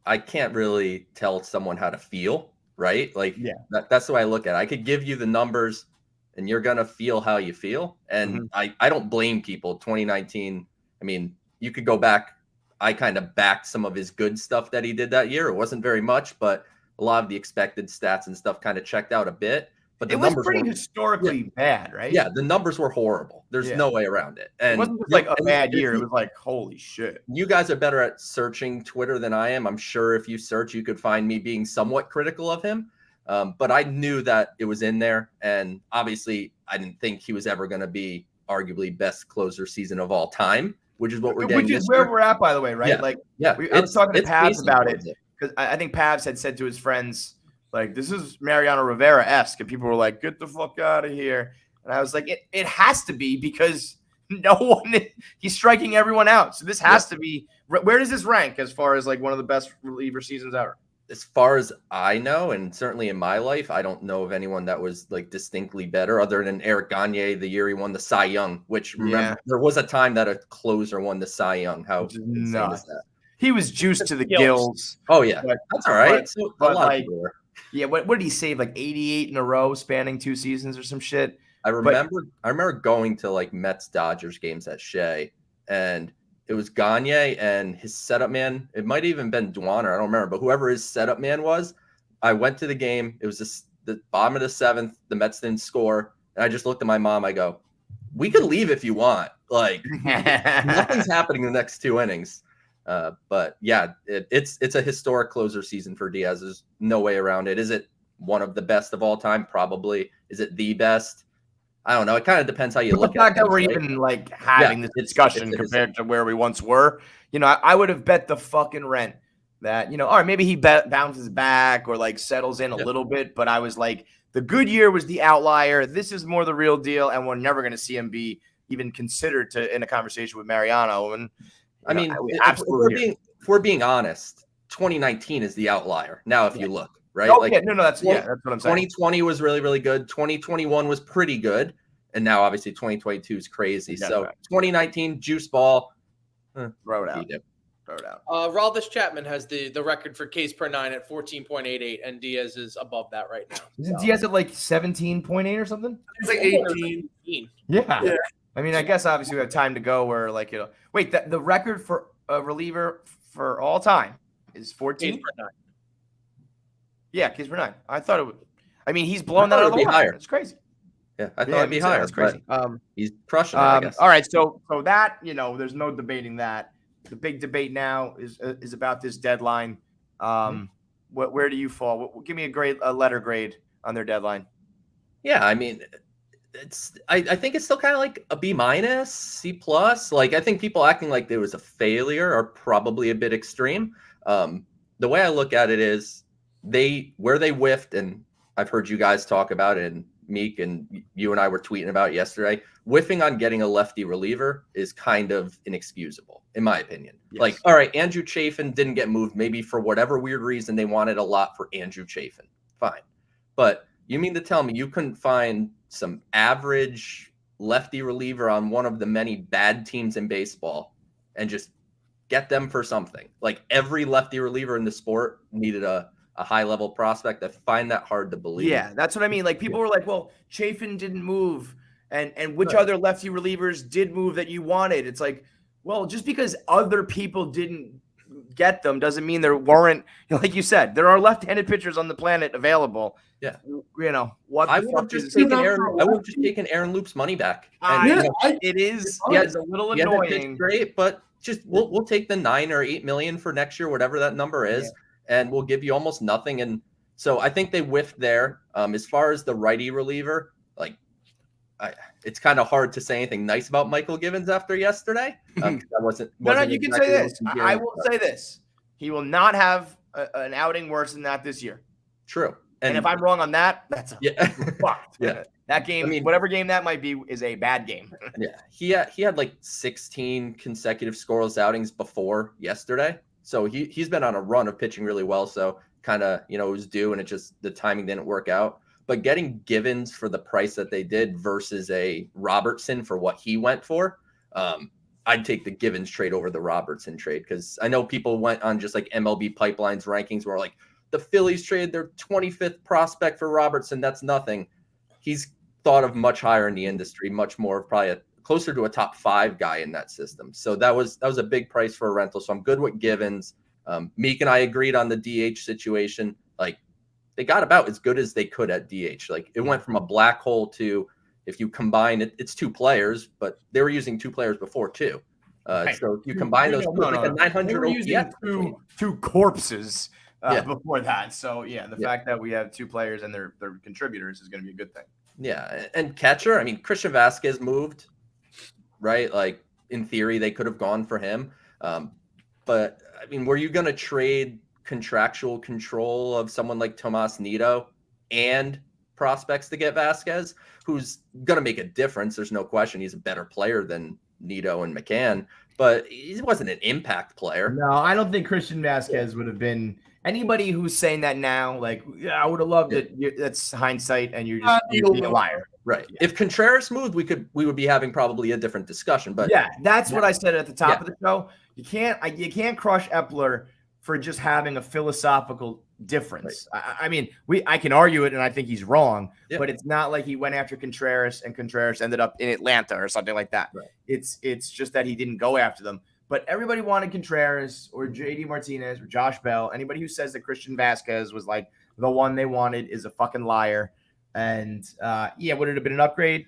I can't really tell someone how to feel, right? Like, that's the way I look at it. I could give you the numbers and you're going to feel how you feel. And I don't blame people. 2019, I mean, you could go back. I kind of backed some of his good stuff that he did that year. It wasn't very much, but a lot of the expected stats and stuff kind of checked out a bit. But the numbers was pretty historically bad, right? Yeah, the numbers were horrible. There's no way around it. And it wasn't just like a bad year. It was like, holy shit. You guys are better at searching Twitter than I am. I'm sure if you search, you could find me being somewhat critical of him. But I knew that it was in there. And obviously, I didn't think he was ever going to be arguably best closer season of all time, which is what we're getting. Which is where we're at, by the way, right? Yeah. I was talking to Pavs about it. Because I think Pavs had said to his friends, like, this is Mariano Rivera-esque. And people were like, get the fuck out of here. And I was like, it has to be because he's striking everyone out. So this has to be. Where does this rank as far as like one of the best reliever seasons ever? As far as I know, and certainly in my life, I don't know of anyone that was like distinctly better other than Eric Gagne the year he won the Cy Young, which remember, there was a time that a closer won the Cy Young. How insane is that? He was juiced to the gills. Oh, yeah. That's all right. So a lot of people were. Yeah, what did he save? Like 88 in a row spanning 2 seasons or some shit? I remember going to like Mets Dodgers games at Shea, and it was Gagne and his setup man. It might have even been Dwanner. I don't remember, but whoever his setup man was, I went to the game. It was the bottom of the 7th. The Mets didn't score. And I just looked at my mom. I go, we could leave if you want. Like, nothing's happening in the next 2 innings. But yeah, it's a historic closer season for Diaz. There's no way around it. Is it one of the best of all time? Probably. Is it the best? I don't know. It kind of depends how you look at it. The fact that we're even like having this discussion compared to where we once were, I would have bet the fucking rent that, all right, maybe he bounces back or like settles in a little bit. But I was like, the good year was the outlier. This is more the real deal. And we're never going to see him be even considered in a conversation with Mariano. And I mean, if we're being honest, 2019 is the outlier. Now, if you look, right? Oh, that's what I'm saying. 2020 was really, really good. 2021 was pretty good. And now, obviously, 2022 is crazy. So 2019, juice ball. Throw it out. Throw it out. Raldis Chapman has the record for Ks per 9 at 14.88, and Diaz is above that right now. Isn't Diaz at like 17.8 or something? It's like 18. Yeah. I mean, I guess obviously we have time to go where wait, the record for a reliever for all time is 14? Ks per 9. Yeah, Ks per 9. I thought it would. I mean, he's blown that out of the water. It's crazy. Yeah, I thought it'd be higher. That's crazy. He's crushing it, I guess. All right, so that, there's no debating that. The big debate now is about this deadline. Where do you fall? Give me a letter grade on their deadline. Yeah, I mean, I think it's still kind of like a B-, C+. Like, I think people acting like there was a failure are probably a bit extreme. The way I look at it is where they whiffed, and I've heard you guys talk about it, and Meek and you and I were tweeting about yesterday, whiffing on getting a lefty reliever is kind of inexcusable, in my opinion. Yes. Like, all right, Andrew Chafin didn't get moved. Maybe for whatever weird reason, they wanted a lot for Andrew Chafin. Fine. But you mean to tell me you couldn't find some average lefty reliever on one of the many bad teams in baseball and just get them for something? Like, every lefty reliever in the sport needed a high-level prospect. I find that hard to believe. Yeah, that's what I mean. Like, people were like, well, Chafin didn't move, and which other lefty relievers did move that you wanted? It's like, well, just because other people didn't get them doesn't mean there weren't, like you said, there are left-handed pitchers on the planet available. Yeah. What I would have just taken Aaron Loop's money back. It is a little annoying. Great, but just we'll take the $9 or $8 million for next year, whatever that number is. Yeah. And we'll give you almost nothing. And so I think they whiffed there. As far as the righty reliever, like, it's kind of hard to say anything nice about Michael Givens after yesterday. That wasn't You can exactly say this. what I will say this. He will not have an outing worse than that this year. True. And if I'm wrong on that, that's fucked. Yeah. That game, whatever game that might be, is a bad game. Yeah. He had like 16 consecutive scoreless outings before yesterday. So he's been on a run of pitching really well. So kind of, it was due, and it just, the timing didn't work out. But getting Givens for the price that they did versus a Robertson for what he went for, I'd take the Givens trade over the Robertson trade, because I know people went on just like MLB Pipeline's rankings where like the Phillies traded their 25th prospect for Robertson. That's nothing. He's thought of much higher in the industry, much more, probably closer to a top 5 guy in that system. So that was a big price for a rental. So I'm good with Givens. Meek and I agreed on the DH situation. Like, they got about as good as they could at DH. Like, it went from a black hole to, if you combine it, it's 2 players, but they were using 2 players before too. So if you combine those, like a 900 OPS. Two corpses before that. So the fact that we have 2 players and they're contributors is going to be a good thing. Yeah, and catcher, I mean, Christian Vasquez moved, right? Like, in theory, they could have gone for him. But I mean, were you going to trade contractual control of someone like Tomas Nido and prospects to get Vasquez, who's going to make a difference? There's no question. He's a better player than Nido and McCann, but he wasn't an impact player. No, I don't think Christian Vasquez would have been. Anybody who's saying that now, like, I would have loved it. That's hindsight, and you're just being a liar. Right. Yeah. If Contreras moved, we would be having probably a different discussion. But that's what I said at the top of the show. You can't crush Epler for just having a philosophical difference. Right. I mean, I can argue it, and I think he's wrong. Yeah. But it's not like he went after Contreras and Contreras ended up in Atlanta or something like that. Right. It's just that he didn't go after them. But everybody wanted Contreras or JD Martinez or Josh Bell. Anybody who says that Christian Vasquez was like the one they wanted is a fucking liar. And would it have been an upgrade?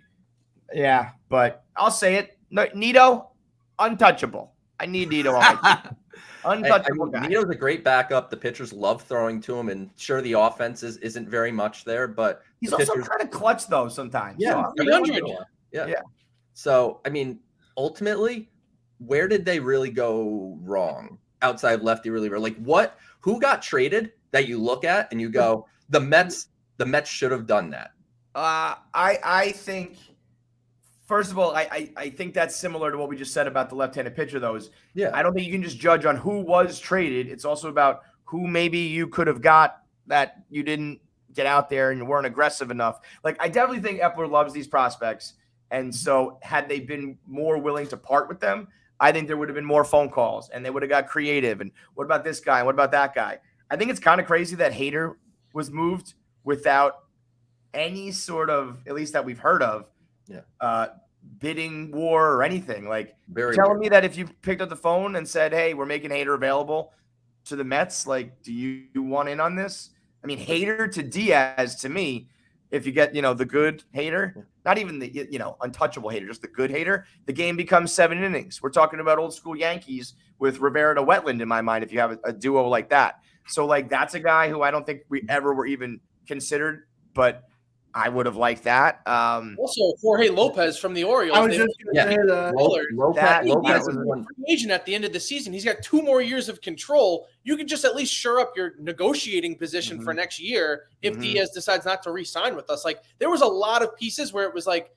Yeah, but I'll say it. No, Nido, untouchable. I need Nido on my team. Untouchable guy. Nito's a great backup. The pitchers love throwing to him, and sure, the offense isn't very much there, but he's also kind of clutch though sometimes. Yeah, so yeah. So I mean, ultimately, where did they really go wrong outside of lefty reliever? Like, who got traded that you look at and you go, the Mets should have done that? I think, first of all, I think that's similar to what we just said about the left-handed pitcher, though. I don't think you can just judge on who was traded. It's also about who maybe you could have got that you didn't get out there and you weren't aggressive enough. Like, I definitely think Epler loves these prospects. And so had they been more willing to part with them, I think there would have been more phone calls and they would have got creative. And what about this guy? And what about that guy? I think it's kind of crazy that Hader was moved without any sort of, at least that we've heard of, bidding war or anything. Like, telling me that if you picked up the phone and said, hey, we're making Hader available to the Mets, like, do you want in on this? I mean, Hader to Diaz, to me, if you get, the good Hader, not even the, untouchable Hader, just the good Hader, the game becomes 7 innings. We're talking about old school Yankees with Rivera to Wetland in my mind, if you have a duo like that. So, like, that's a guy who I don't think we ever were even considered, but I would have liked that. Also, Jorge Lopez from the Orioles. I was just going to say that. Lopez is one free agent at the end of the season. He's got 2 more years of control. You could just at least shore up your negotiating position for next year if Diaz decides not to re-sign with us. Like, there was a lot of pieces where it was like,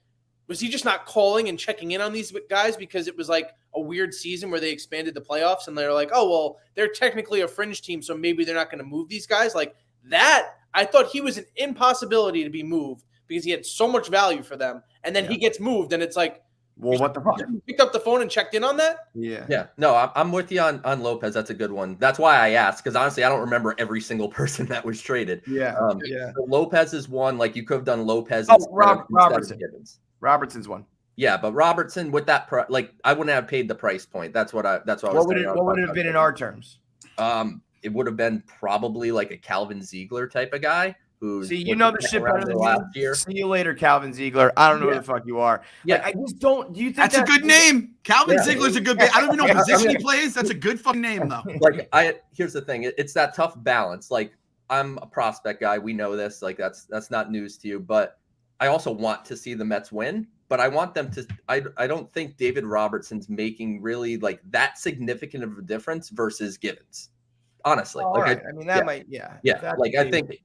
was he just not calling and checking in on these guys because it was like a weird season where they expanded the playoffs and they're like, oh, well, they're technically a fringe team, so maybe they're not going to move these guys. Like that, I thought he was an impossibility to be moved because he had so much value for them. And then he gets moved and it's like, well, what the fuck? You picked up the phone and checked in on that? Yeah. No, I'm with you on Lopez. That's a good one. That's why I asked, because honestly, I don't remember every single person that was traded. So Lopez is one. Like, you could have done Lopez. Robertson. Robertson's one. Yeah, but Robertson with that, I wouldn't have paid the price point. That's what I was. What would it have been in our terms? It would have been probably like a Calvin Ziegler type of guy. See, the shit better than last year. See you later, Calvin Ziegler. I don't know who the fuck you are. Yeah, I just don't. Do you think that's a good name? Calvin Ziegler's a good. I don't even know what position he plays. That's a good fucking name, though. Like, here's the thing. It's that tough balance. Like, I'm a prospect guy. We know this. Like, that's not news to you. But I also want to see the Mets win, but I want them to. I don't think David Robertson's making really like that significant of a difference versus Givens. Honestly, All like right. I mean, that might, yeah. That's Like I think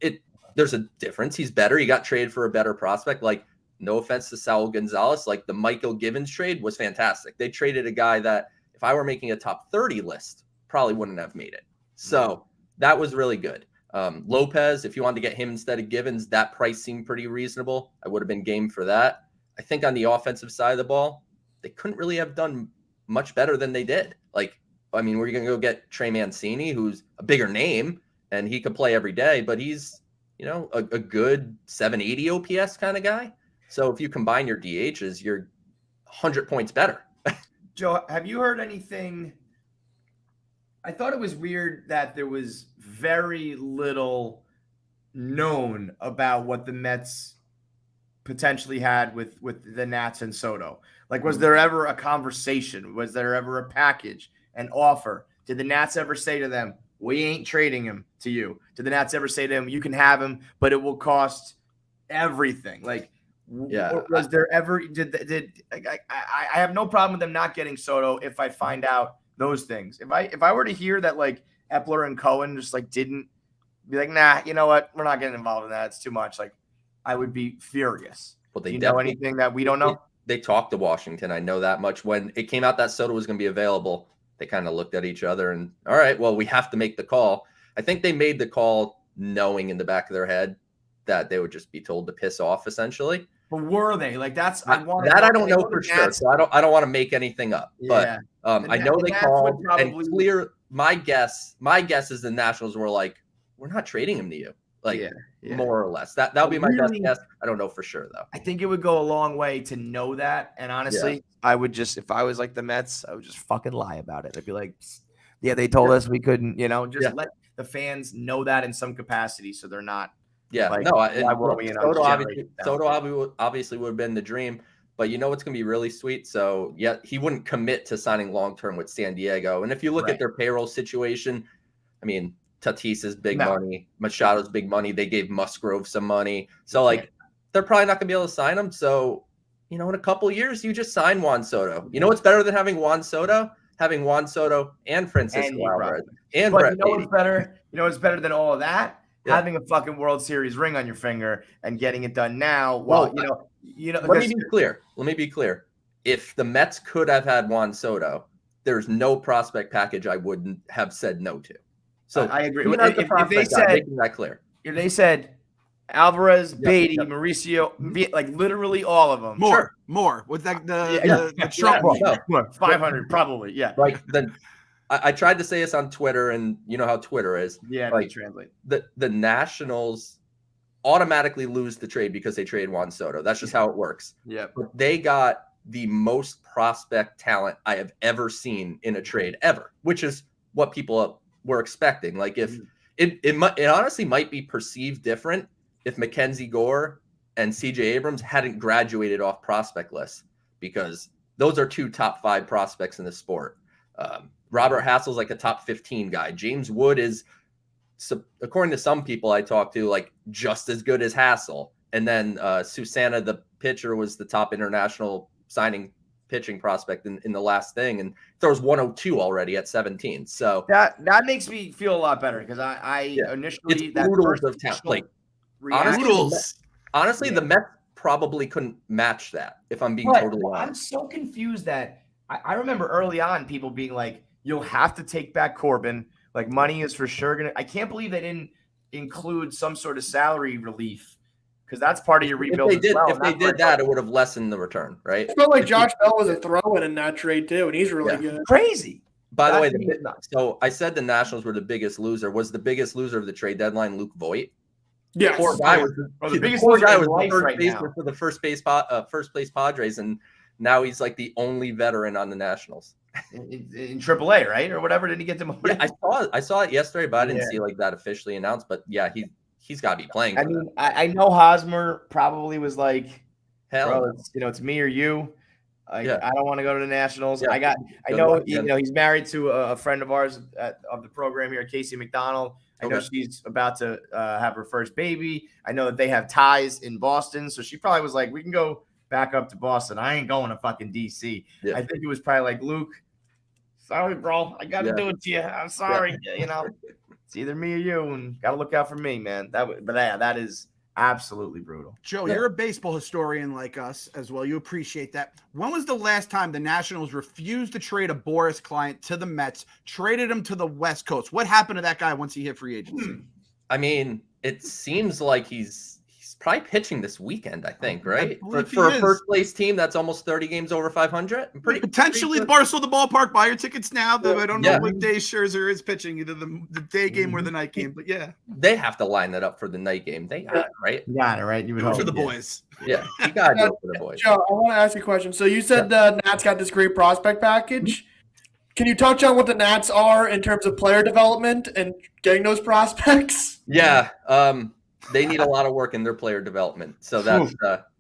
there's a difference. He's better. He got traded for a better prospect. Like no offense to Saul Gonzalez, like the Michael Givens trade was fantastic. They traded a guy that if I were making a top 30 list, probably wouldn't have made it. So that was really good. Lopez, if you wanted to get him instead of Givens, that price seemed pretty reasonable. I would have been game for that. I think on the offensive side of the ball, they couldn't really have done much better than they did. Like, I mean, we're going to go get Trey Mancini, who's a bigger name, and he could play every day, but he's, you know, a good 780 OPS kind of guy. So if you combine your DHs, you're 100 points better. Joe, have you heard anything? I thought it was weird that there was very little known about what the Mets potentially had with the Nats and Soto. Like, was there ever a conversation? Was there ever a package, an offer? Did the Nats ever say to them, we ain't trading him to you? Did the Nats ever say to him, you can have him, but it will cost everything? Like, was there ever, I have no problem with them not getting Soto if I find out those things. If I were to hear that like Epler and Cohen just like didn't be like, nah, you know what? We're not getting involved in that. It's too much. Like, I would be furious. Well, Do you know anything that we don't know? They talked to Washington. I know that much. When it came out that Soto was going to be available, they kind of looked at each other and, all right, well, we have to make the call. I think they made the call knowing in the back of their head that they would just be told to piss off, essentially. But were they? Like, that's I don't know for sure. So I don't want to make anything up. Yeah. But I know they called and clear. My guess is the Nationals were like, we're not trading him to you. Like, more or less. That would be my best guess. I don't know for sure, though. I think it would go a long way to know that. And honestly, I would just, if I was like the Mets, I would just fucking lie about it. I'd be like, yeah, they told us we couldn't, you know, just let the fans know that in some capacity so they're not. Yeah, like, Soto obviously would have been the dream. But you know what's going to be really sweet? So, yeah, he wouldn't commit to signing long-term with San Diego. And if you look at their payroll situation, I mean, Tatis is big money. Machado's big money. They gave Musgrove some money. So, like, they're probably not going to be able to sign him. So, you know, in a couple of years, you just sign Juan Soto. You know what's better than having Juan Soto? Having Juan Soto and Francisco Alvarez. And Brett Brady. What's better? You know what's better than all of that? Yeah. Having a fucking World Series ring on your finger and getting it done now. Well, you know. Let me be clear. If the Mets could have had Juan Soto, there's no prospect package I wouldn't have said no to. So I agree. If they said, making that clear. If they said Alvarez, Beatty, Mauricio, like literally all of them. More. With that the Trump 500 probably. Yeah. Like I tried to say this on Twitter, and you know how Twitter is. Yeah, like translate. The Nationals automatically lose the trade because they trade Juan Soto. That's just how it works. Yeah. But they got the most prospect talent I have ever seen in a trade ever, which is what people were expecting. Like if it honestly might be perceived different if Mackenzie Gore and CJ Abrams hadn't graduated off prospect lists, because those are two top 5 prospects in the sport. Robert Hassel's like a top 15 guy. James Wood is, according to some people I talked to, like just as good as Hassel. And then Susana, the pitcher, was the top international signing pitching prospect in the last thing, and throws 102 already at 17. So that makes me feel a lot better, because I initially it's oodles of talent. Like honestly, the Mets probably couldn't match that, if I'm being totally honest. I'm so confused that I remember early on people being like, you'll have to take back Corbin. Like, money is for sure going to – I can't believe they didn't include some sort of salary relief, because that's part of your rebuild. If they did that, it would have lessened the return, right? I felt like Josh Bell was a throw-in in that trade, too, and he's really good. Crazy. By the way, so I said the Nationals were the biggest loser. Was the biggest loser of the trade deadline Luke Voit? Yes. The poor guy was the biggest loser guy was the first right baseman for the first place Padres, and now he's like the only veteran on the Nationals. In AAA, right? Or whatever, did he get demoted? Yeah, I saw it yesterday, but I didn't see like that officially announced. But yeah, he's got to be playing. I mean, I know Hosmer probably was like, hell, bro, it's me or you. I don't want to go to the Nationals. Yeah. I know he's married to a friend of ours of the program here, Casey McDonald. I know Okay. she's about to have her first baby. I know that they have ties in Boston. So she probably was like, we can go back up to Boston. I ain't going to fucking DC. Yeah. I think it was probably like, Luke, sorry, bro. I got to do it to you. I'm sorry. You know, it's either me or you, and got to look out for me, man. That is absolutely brutal. Joe, Yeah. you're a baseball historian like us as well. You appreciate that. When was the last time the Nationals refused to trade a Boris client to the Mets, traded him to the West Coast? What happened to that guy once he hit free agency? I mean, it seems like he's probably pitching this weekend, I think, right? believe For he a is. first place team that's almost 30 games over 500. Potentially the Barstool the ballpark. Buy your tickets now. Though I don't know Yeah. what day Scherzer is pitching, either the day game or the night game. But yeah, They have to line that up for the night game. They got it, right? You got it, right? You would do it hope. for the boys. Yeah, you got to do it for the boys. Joe, I want to ask you a question. So you said the Nats got this great prospect package. Can you touch on what the Nats are in terms of player development and getting those prospects? Yeah, they need a lot of work in their player development. So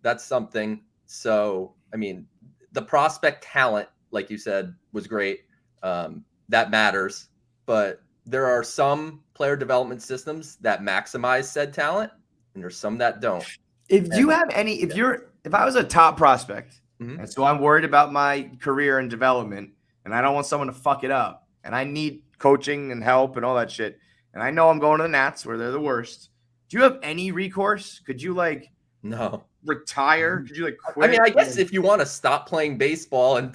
that's something. So I mean, the prospect talent, like you said, was great. That matters, but there are some player development systems that maximize said talent, and there's some that don't. If you have any, if I was a top prospect, Mhm. and so I'm worried about my career and development, and I don't want someone to fuck it up, and I need coaching and help and all that shit, and I know I'm going to the Nats where they're the worst. Do you have any recourse? Could you No. retire? Could you quit? I mean, I guess if you want to stop playing baseball and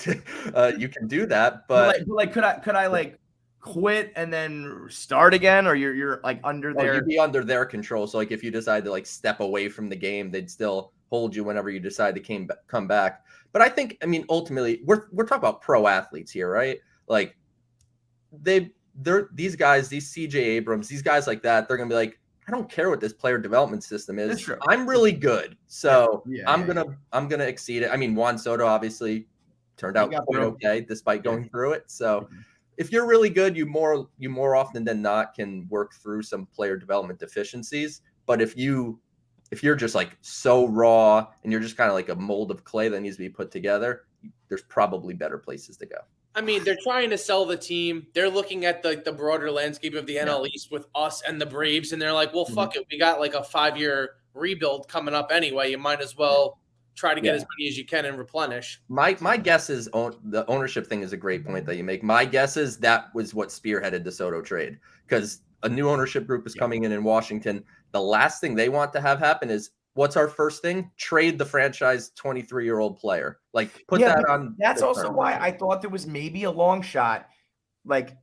you can do that, but could I quit and then start again, or you're under oh, their? you'd be under their control. So like if you decide to step away from the game, they'd still hold you whenever you decide to come back. But I think, I mean, ultimately we're talking about pro athletes here, right? Like they're these guys, these CJ Abrams, these guys like that, they're gonna be like, I don't care what this player development system is. That's true. I'm really good. So Yeah, I'm gonna exceed it. I mean, Juan Soto obviously turned out got quite through. okay despite going through it. So if you're really good, you more often than not can work through some player development deficiencies. But if you're just so raw and you're just kind of like a mold of clay that needs to be put together, there's probably better places to go. I mean, they're trying to sell the team. They're looking at the broader landscape of the NL East with us and the Braves, and they're like, well, fuck it. We got a 5-year rebuild coming up anyway. You might as well try to get as many as you can and replenish. My guess is the ownership thing is a great point that you make. My guess is that was what spearheaded the Soto trade, because a new ownership group is coming in Washington. The last thing they want to have happen is, what's our first thing? Trade the franchise 23-year-old player. Put that on. That's also why I thought there was maybe a long shot.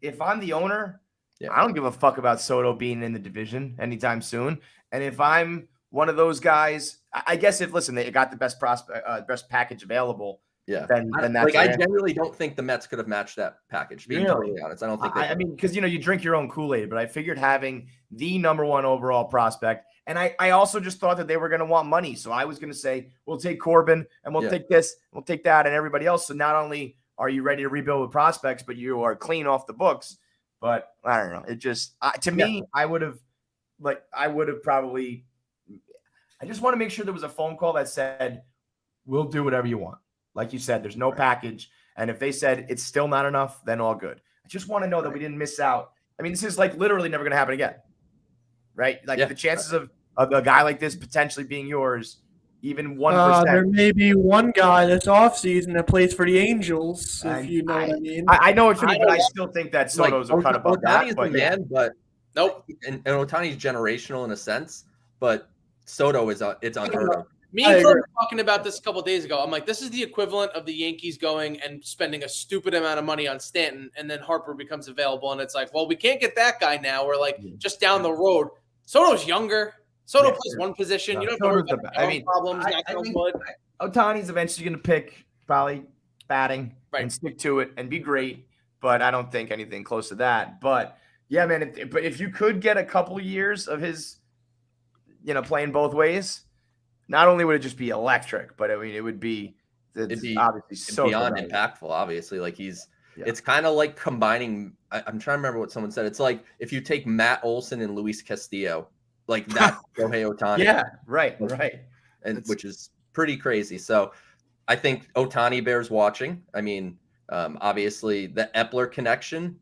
If I'm the owner, I don't give a fuck about Soto being in the division anytime soon. And if I'm one of those guys, I guess they got the best best package available. Yeah. Then that's I genuinely don't think the Mets could have matched that package. Being totally honest, I don't think. I mean, because you drink your own Kool-Aid, but I figured having the number 1 overall prospect. And I also just thought that they were going to want money. So I was going to say, we'll take Corbin and we'll take this, we'll take that, and everybody else. So not only are you ready to rebuild with prospects, but you are clean off the books. But I don't know. It just, to me, I would have probably, I just want to make sure there was a phone call that said, we'll do whatever you want. Like you said, there's no package. And if they said it's still not enough, then all good. I just want to know that we didn't miss out. I mean, this is literally never going to happen again. Right? The chances of a guy like this potentially being yours, even 1%. There may be one guy this offseason that plays for the Angels, if you know what I mean. I know what you mean, but I still think that Soto's a cut above that. Ohtani's the man, but nope. And Ohtani's generational in a sense, but Soto it's unheard of. Me and Clem were talking about this a couple of days ago. I'm like, this is the equivalent of the Yankees going and spending a stupid amount of money on Stanton, and then Harper becomes available, and it's like, well, we can't get that guy now. We're just down the road. Soto's younger. Soto plays one position. You don't have to worry about problems. I think Ohtani's eventually going to pick probably batting and stick to it and be great, but I don't think anything close to that. But yeah, man, if you could get a couple of years of his, playing both ways, not only would it just be electric, but I mean, it'd be obviously so beyond impactful. Obviously, it's kind of like combining. I'm trying to remember what someone said. It's like if you take Matt Olson and Luis Castillo, that Shohei Ohtani. Yeah, right. And which is pretty crazy. So I think Ohtani bears watching. I mean, obviously the Epler connection,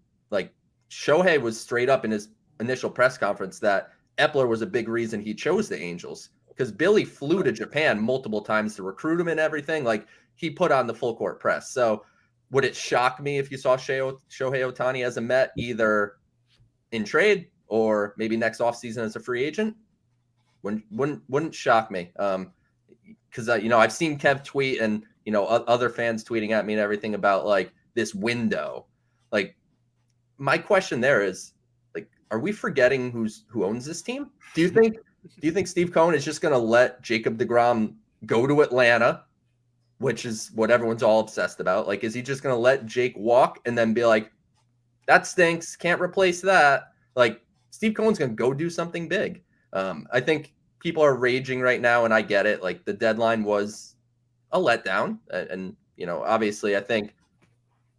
Shohei was straight up in his initial press conference that Epler was a big reason he chose the Angels, because Billy flew to Japan multiple times to recruit him and everything. Like, he put on the full court press. So would it shock me if you saw Shohei Ohtani as a Met, either in trade or maybe next offseason as a free agent? Wouldn't shock me. Because I've seen Kev tweet and other fans tweeting at me and everything about like this window. Like, my question there is, like, are we forgetting who owns this team? Do you think Steve Cohen is just going to let Jacob Degrom go to Atlanta, which is what everyone's all obsessed about? Like, is he just going to let Jake walk and then be like, that stinks, can't replace that? Like, Steve Cohen's going to go do something big. I think people are raging right now, and I get it. Like, the deadline was a letdown. And obviously I think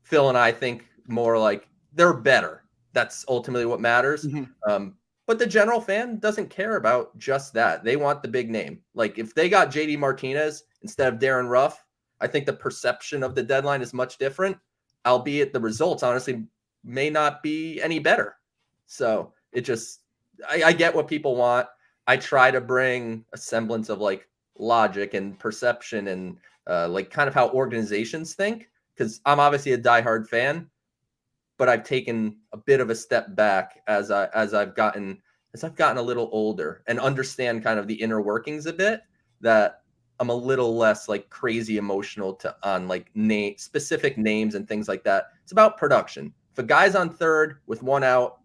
Phil and I think more like they're better. That's ultimately what matters. Mm-hmm. But the general fan doesn't care about just that. They want the big name. Like, if they got JD Martinez instead of Darren Ruff, I think the perception of the deadline is much different, albeit the results honestly may not be any better. So it just, I get what people want. I try to bring a semblance of like logic and perception and like kind of how organizations think, because I'm obviously a diehard fan, but I've taken a bit of a step back as I've gotten a little older and understand kind of the inner workings a bit, that I'm a little less like crazy emotional on like specific names and things like that. It's about production. If a guy's on third with one out,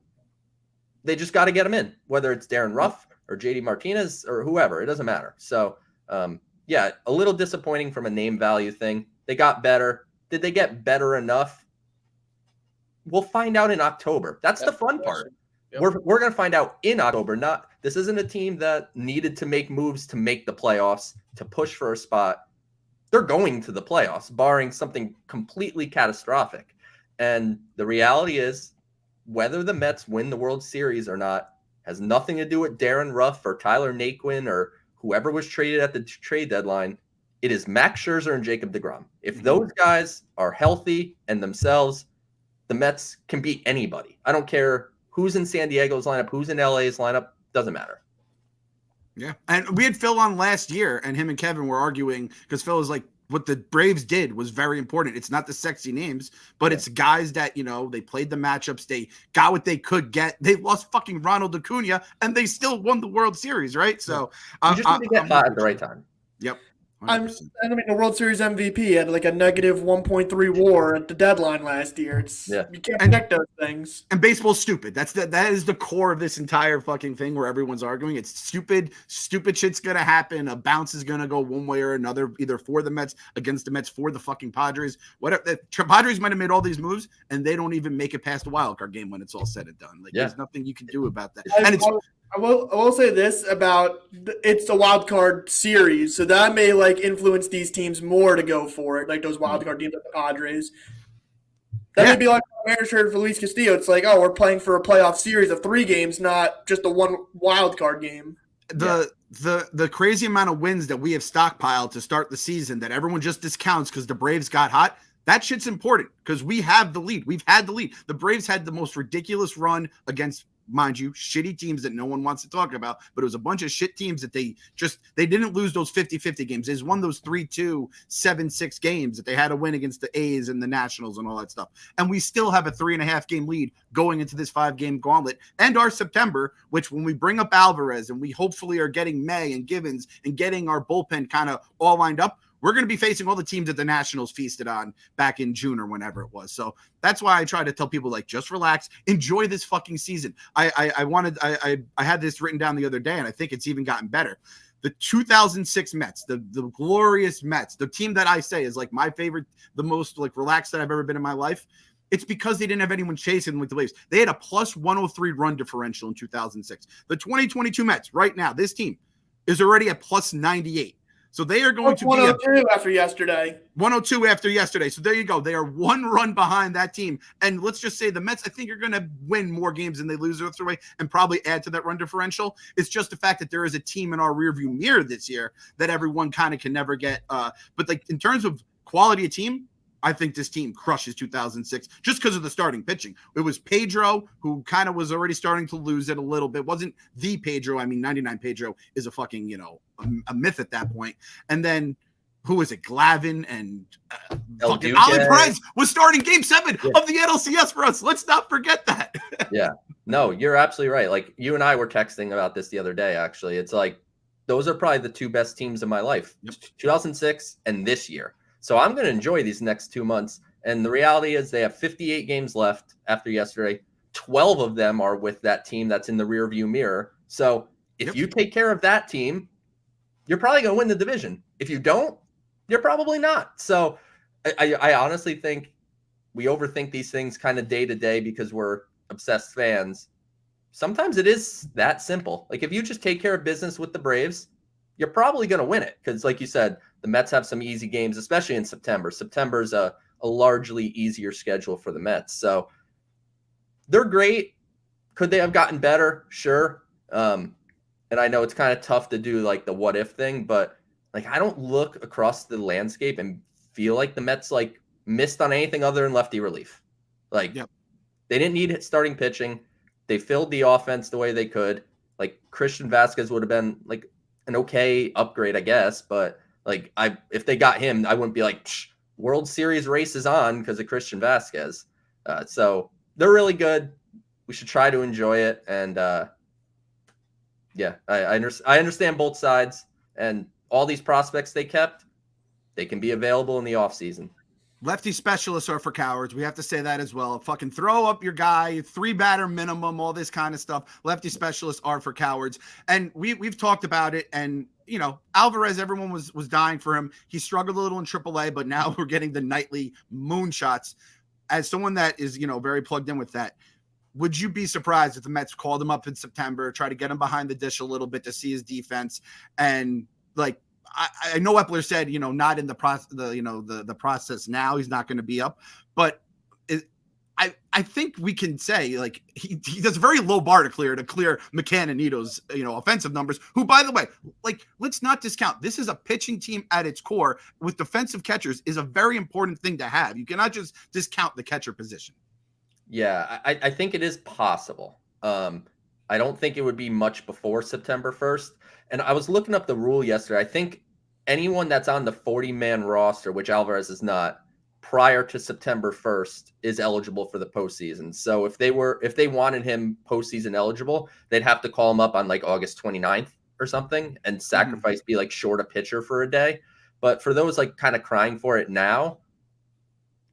they just got to get him in, whether it's Darren Ruff or JD Martinez or whoever, it doesn't matter. So yeah, a little disappointing from a name value thing. They got better. Did they get better enough? We'll find out in October. That's the fun part. Yep. We're going to find out in October. This isn't a team that needed to make moves to make the playoffs, to push for a spot. They're going to the playoffs, barring something completely catastrophic. And the reality is, whether the Mets win the World Series or not has nothing to do with Darren Ruff or Tyler Naquin or whoever was traded at the trade deadline. It is Max Scherzer and Jacob Degrom. If those guys are healthy and themselves, the Mets can beat anybody. I don't care who's in San Diego's lineup, who's in LA's lineup, doesn't matter. Yeah. And we had Phil on last year, and him and Kevin were arguing because Phil was like, what the Braves did was very important. It's not the sexy names, but it's guys that, they played the matchups. They got what they could get. They lost fucking Ronald Acuna, and they still won the World Series, right? So you just need to get hot at the right time. Yep. I mean, the World Series MVP had like a negative 1.3 WAR at the deadline last year. You can't protect those things. And baseball's stupid. That is the core of this entire fucking thing where everyone's arguing. It's stupid. Stupid shit's gonna happen. A bounce is gonna go one way or another, either for the Mets, against the Mets, for the fucking Padres. Whatever. The Padres might have made all these moves, and they don't even make it past the wild card game when it's all said and done. Like, there's nothing you can do about that. And I will say this about it's the wild card series, so that may like influence these teams more to go for it, like those wild card teams like the Padres. That may be like Mariners shirt for Luis Castillo. It's like, oh, we're playing for a playoff series of 3 games, not just a one wild card game. The crazy amount of wins that we have stockpiled to start the season that everyone just discounts because the Braves got hot. That shit's important because we have the lead. We've had the lead. The Braves had the most ridiculous run against, mind you, shitty teams that no one wants to talk about, but it was a bunch of shit teams that they didn't lose those 50-50 games. They just won those 3-2, 7-6 games that they had to win against the A's and the Nationals and all that stuff. And we still have a 3.5 game lead going into this 5-game gauntlet and our September, which when we bring up Alavarez and we hopefully are getting May and Givens and getting our bullpen kind of all lined up, we're going to be facing all the teams that the Nationals feasted on back in June or whenever it was. So that's why I try to tell people, like, just relax, enjoy this fucking season. I had this written down the other day, and I think it's even gotten better. The 2006 Mets, the glorious Mets, the team that I say is like my favorite, the most like relaxed that I've ever been in my life. It's because they didn't have anyone chasing them with the Braves. They had a plus 103 run differential in 2006. The 2022 Mets right now, this team is already at plus 98. So they are going to be 102 after yesterday. 102 after yesterday. So there you go. They are 1 run behind that team. And let's just say the Mets, I think, are going to win more games than they lose the other way and probably add to that run differential. It's just the fact that there is a team in our rearview mirror this year that everyone kind of can never get. But like in terms of quality of team, I think this team crushes 2006 just because of the starting pitching. It was Pedro, who kind of was already starting to lose it a little bit. Wasn't the Pedro. I mean, 99 Pedro is a fucking, a myth at that point. And then who was it? Glavin and fucking Ali Perez was starting game 7 of the NLCS for us. Let's not forget that. Yeah. No, you're absolutely right. Like, you and I were texting about this the other day, actually. It's like, those are probably the 2 best teams in my life, 2006 and this year. So I'm going to enjoy these next 2 months. And the reality is they have 58 games left after yesterday. 12 of them are with that team that's in the rearview mirror. So if you take care of that team, you're probably going to win the division. If you don't, you're probably not. So I honestly think we overthink these things kind of day to day because we're obsessed fans. Sometimes it is that simple. Like, if you just take care of business with the Braves, you're probably going to win it. Because like you said, the Mets have some easy games, especially in September. September's a largely easier schedule for the Mets. So they're great. Could they have gotten better? Sure. And I know it's kind of tough to do like the what if thing, but like, I don't look across the landscape and feel like the Mets like missed on anything other than lefty relief. Like, they didn't need starting pitching. They filled the offense the way they could. Like, Christian Vasquez would have been like an okay upgrade, I guess. But like, if they got him, I wouldn't be like, World Series race is on because of Christian Vasquez. So they're really good. We should try to enjoy it. And I understand both sides, and all these prospects they kept, they can be available in the offseason. Lefty specialists are for cowards. We have to say that as well. Fucking throw up your guy, 3-batter minimum, all this kind of stuff. Lefty specialists are for cowards. And we've talked about it. And, Alavarez, everyone was dying for him. He struggled a little in AAA, but now we're getting the nightly moonshots. As someone that is, very plugged in with that, would you be surprised if the Mets called him up in September, try to get him behind the dish a little bit to see his defense? And like, I know Epler said, not in the process, the process now, he's not going to be up, but I think we can say like he does a very low bar to clear McCann and Nito's, offensive numbers, who, by the way, like, let's not discount, this is a pitching team at its core with defensive catchers is a very important thing to have. You cannot just discount the catcher position. Yeah, I think it is possible. I don't think it would be much before September 1st. And I was looking up the rule yesterday. I think anyone that's on the 40-man roster, which Alvarez is not, prior to September 1st is eligible for the postseason. So if they wanted him postseason eligible, they'd have to call him up on like August 29th or something and sacrifice, be like short a pitcher for a day. But for those like kind of crying for it now,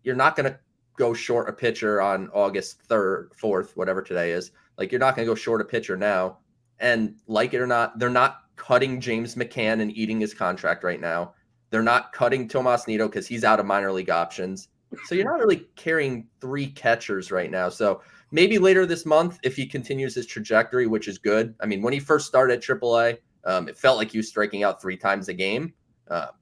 you're not going to go short a pitcher on August 3rd, 4th, whatever today is. Like, you're not going to go short a pitcher now. And like it or not, they're not cutting James McCann and eating his contract right now. They're not cutting Tomas Nido because he's out of minor league options. So you're not really carrying 3 catchers right now. So maybe later this month, if he continues his trajectory, which is good. I mean, when he first started at AAA, it felt like he was striking out 3 times a game.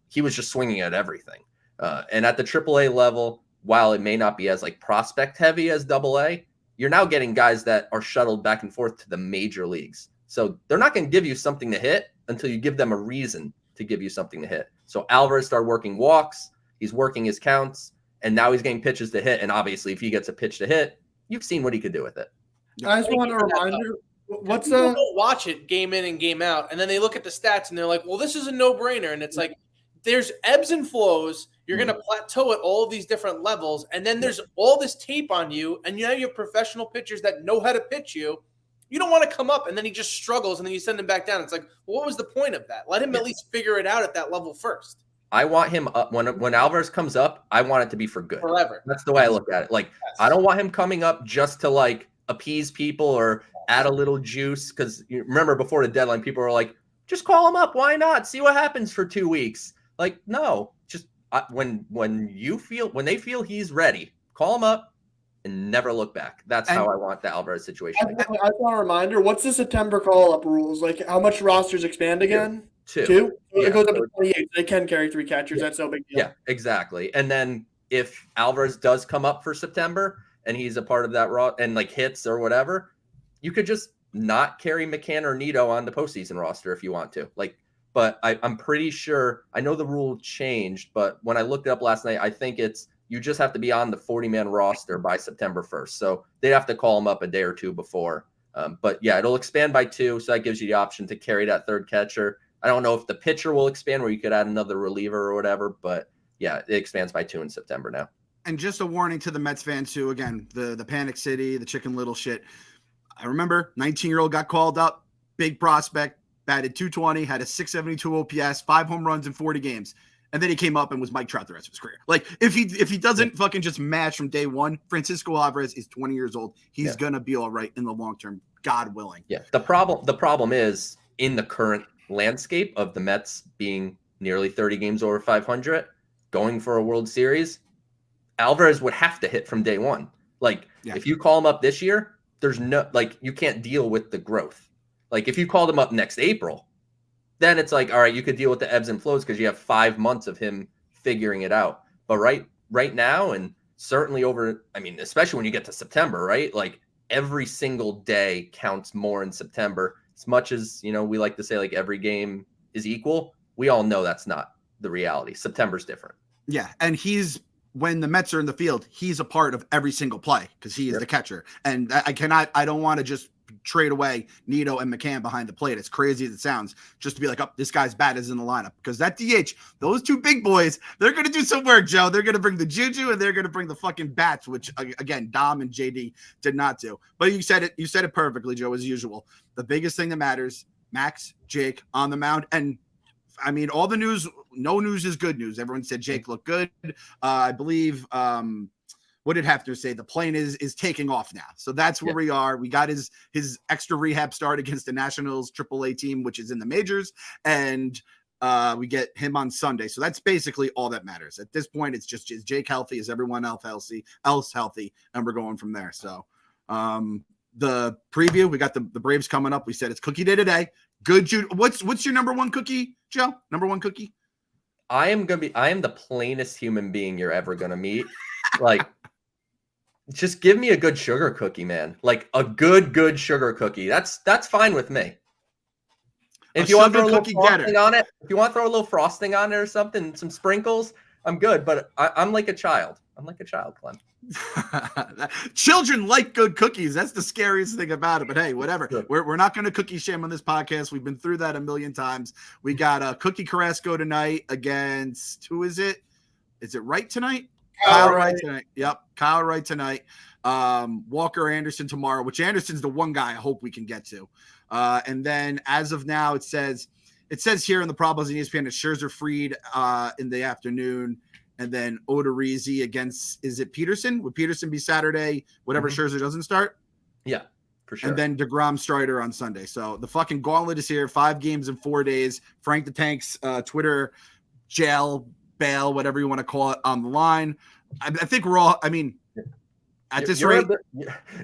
He was just swinging at everything. And at the AAA level, while it may not be as like prospect heavy as AA, you're now getting guys that are shuttled back and forth to the major leagues. So they're not going to give you something to hit until you give them a reason to give you something to hit. So Alvarez started working walks. He's working his counts, and now he's getting pitches to hit. And obviously, if he gets a pitch to hit, you've seen what he could do with it. I just want a reminder. What's People don't watch it game in and game out, and then they look at the stats and they're like, well, this is a no-brainer. And it's like, there's ebbs and flows. You're going to plateau at all of these different levels. And then there's all this tape on you. And now you have professional pitchers that know how to pitch you. You don't want to come up and then he just struggles and then you send him back down. It's like, well, what was the point of that? Let him at least figure it out at that level first. I want him up when Alvarez comes up. I want it to be for good. Forever. That's the way I look at it. Like, I don't want him coming up just to like appease people or add a little juice. Because you remember before the deadline, people were like, just call him up. Why not? See what happens for 2 weeks. Like, no, just when they feel he's ready, call him up and never look back. That's how I want the Alvarez situation. I want a reminder. What's the September call-up rules? Like, how much rosters expand again? 2? So it goes up to 28. They can carry 3 catchers. That's no big deal. Yeah, exactly. And then if Alvarez does come up for September and he's a part of that and like hits or whatever, you could just not carry McCann or Nido on the postseason roster if you want to. Like, but I'm pretty sure, I know the rule changed, but when I looked it up last night, I think You just have to be on the 40-man roster by September 1st. So they'd have to call him up a day or two before. But yeah, it'll expand by 2. So that gives you the option to carry that third catcher. I don't know if the pitcher will expand where you could add another reliever or whatever, but yeah, it expands by 2 in September now. And just a warning to the Mets fans too, again, the Panic City, the Chicken Little shit. I remember 19-year-old got called up, big prospect, batted .220, had a .672 OPS, 5 home runs in 40 games. And then he came up and was Mike Trout the rest of his career. Like if he doesn't fucking just match from day one, Francisco Alavarez is 20 years old. He's gonna be all right in the long term, God willing. Yeah. The problem is in the current landscape of the Mets being nearly 30 games over 500, going for a World Series, Alvarez would have to hit from day one. Like if you call him up this year, there's no, like, you can't deal with the growth. Like if you called him up next April, then it's like, all right, you could deal with the ebbs and flows because you have 5 months of him figuring it out. But right now, and certainly over, I mean, especially when you get to September, right? Like every single day counts more in September. As much as, we like to say like every game is equal, we all know that's not the reality. September's different. Yeah, and when the Mets are in the field, he's a part of every single play because he is the catcher. And I don't want to just trade away Nito and McCann behind the plate, as crazy as it sounds, just to be like, oh, this guy's bat is in the lineup. Because that DH, those 2 big boys, they're going to do some work, Joe. They're going to bring the juju and they're going to bring the fucking bats, which, again, Dom and JD did not do. But you said it perfectly, Joe, as usual. The biggest thing that matters, Max, Jake on the mound. And I mean, all the news, no news is good news. Everyone said Jake looked good. I believe, what did Hefner say? The plane is taking off now. So that's where we are. We got his extra rehab start against the Nationals AAA team, which is in the majors. And we get him on Sunday. So that's basically all that matters. At this point, it's just, is Jake healthy? Is everyone else healthy? And we're going from there. So the preview, we got the Braves coming up. We said it's cookie day today. Good. What's your number 1 cookie, Joe? Number 1 cookie? I am the plainest human being you're ever going to meet. Like, just give me a good sugar cookie, man. Like a good sugar cookie. That's fine with me. If you want to throw a little frosting on it, or something, some sprinkles, I'm good. But I'm like a child. I'm like a child, Clem. Children like good cookies. That's the scariest thing about it. But hey, whatever. We're not going to cookie shame on this podcast. We've been through that a million times. We got Cookie Carrasco tonight against, who is it? Is it Wright tonight? Kyle Wright tonight. Yep. Kyle Wright tonight. Walker Anderson tomorrow, which Anderson's the one guy I hope we can get to. And then as of now, it says here in the problems in ESPN that Scherzer freed in the afternoon. And then Odorizzi against, is it Peterson? Would Peterson be Saturday, whatever Scherzer doesn't start? Yeah, for sure. And then Degrom Strider on Sunday. So the fucking gauntlet is here. 5 games in 4 days. Frank the Tank's Twitter jail, bail, whatever you want to call it, on the line. I think we're all, I mean, at this rate.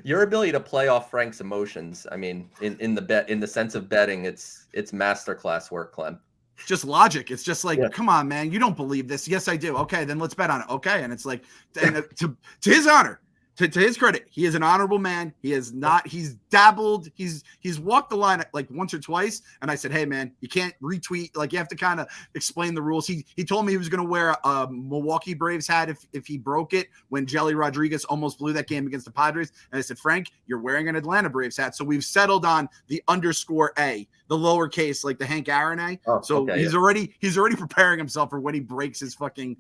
Your ability to play off Frank's emotions, I mean, in the sense of betting, it's masterclass work, Clem. Just logic. It's just like, come on, man. You don't believe this. Yes, I do. Okay, then let's bet on it. Okay. And it's like, and to his honor, to his credit, he is an honorable man. He is not, he's dabbled. He's walked the line like once or twice. And I said, hey man, you can't retweet. Like you have to kind of explain the rules. He told me he was going to wear a Milwaukee Braves hat if he broke it when Jelly Rodriguez almost blew that game against the Padres. And I said, Frank, you're wearing an Atlanta Braves hat. So we've settled on the _A, the lowercase, like the Hank Aaron A. Oh, so okay, he's already preparing himself for when he breaks his fucking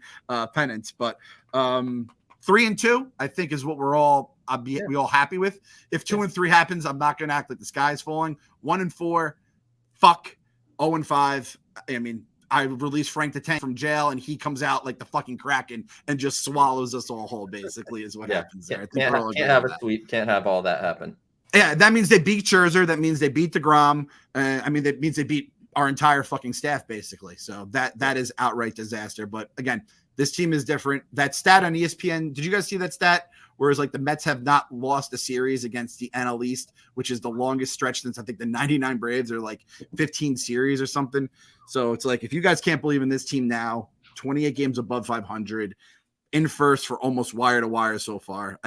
pennants. But 3-2, I think, is what we all happy with. If 2-3 happens, I'm not gonna act like the sky is falling. 1-4, fuck. 0-5. I mean, I release Frank the Tank from jail, and he comes out like the fucking Kraken and just swallows us all whole. Basically, is what happens there. I think Can't have all that happen. Yeah, that means they beat Scherzer. That means they beat Degrom. I mean, that means they beat our entire fucking staff, basically. So that is outright disaster. But again, this team is different. That stat on ESPN, did you guys see that stat? Whereas like the Mets have not lost a series against the NL East, which is the longest stretch since I think the 99 Braves are like 15 series or something. So it's like, if you guys can't believe in this team now, 28 games above 500, in first for almost wire to wire so far.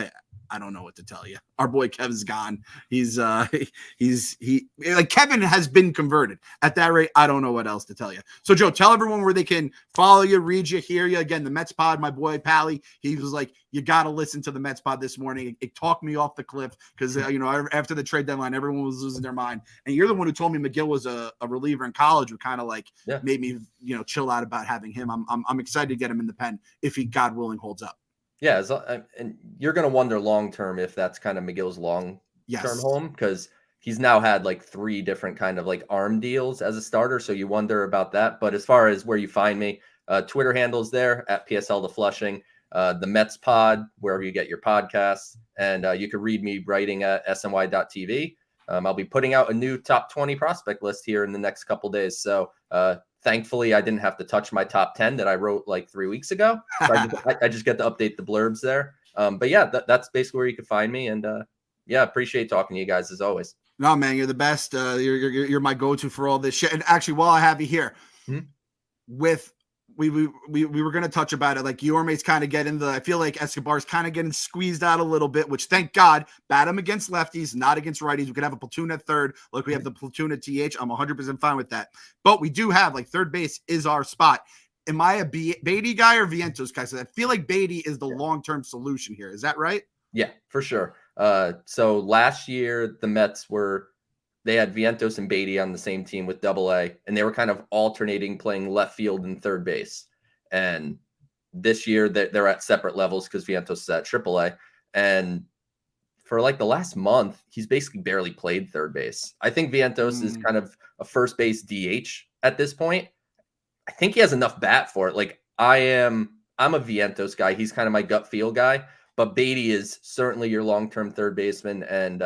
I don't know what to tell you. Our boy Kevin's gone. He's like Kevin has been converted. At that rate, I don't know what else to tell you. So Joe, tell everyone where they can follow you, read you, hear you. Again, the Mets Pod, my boy Pally, he was like, you got to listen to the Mets Pod this morning. It talked me off the cliff because after the trade deadline, everyone was losing their mind. And you're the one who told me McGill was a reliever in college, who kind of like made me chill out about having him. I'm excited to get him in the pen if he, God willing, holds up. Yeah, and you're going to wonder long-term if that's kind of McGill's long-term home, because he's now had like 3 different kind of like arm deals as a starter. So you wonder about that. But as far as where you find me, Twitter handles there at PSL to Flushing, the Mets Pod, wherever you get your podcasts. And you can read me writing at sny.tv. I'll be putting out a new top 20 prospect list here in the next couple days. So thankfully, I didn't have to touch my top 10 that I wrote like 3 weeks ago. So I just get to update the blurbs there. But yeah, that's basically where you can find me. And appreciate talking to you guys as always. No, man, you're the best. You're my go-to for all this shit. And actually, while I have you here, we were going to touch about it. Like Guillorme's kind of getting I feel like Escobar's kind of getting squeezed out a little bit, which thank God, bat him against lefties, not against righties. We could have a platoon at third, like we have the platoon at TH. I'm 100% fine with that. But we do have like third base is our spot. Am I a Beatty guy or Vientos guy? So I feel like Beatty is the long-term solution here. Is that right? Yeah, for sure. So last year the Mets they had Vientos and Beatty on the same team with AA, and they were kind of alternating playing left field and third base. And this year they're at separate levels because Vientos is at AAA. And for like the last month, he's basically barely played third base. I think Vientos is kind of a first base DH at this point. I think he has enough bat for it. Like I'm a Vientos guy. He's kind of my gut feel guy, but Beatty is certainly your long-term third baseman. And,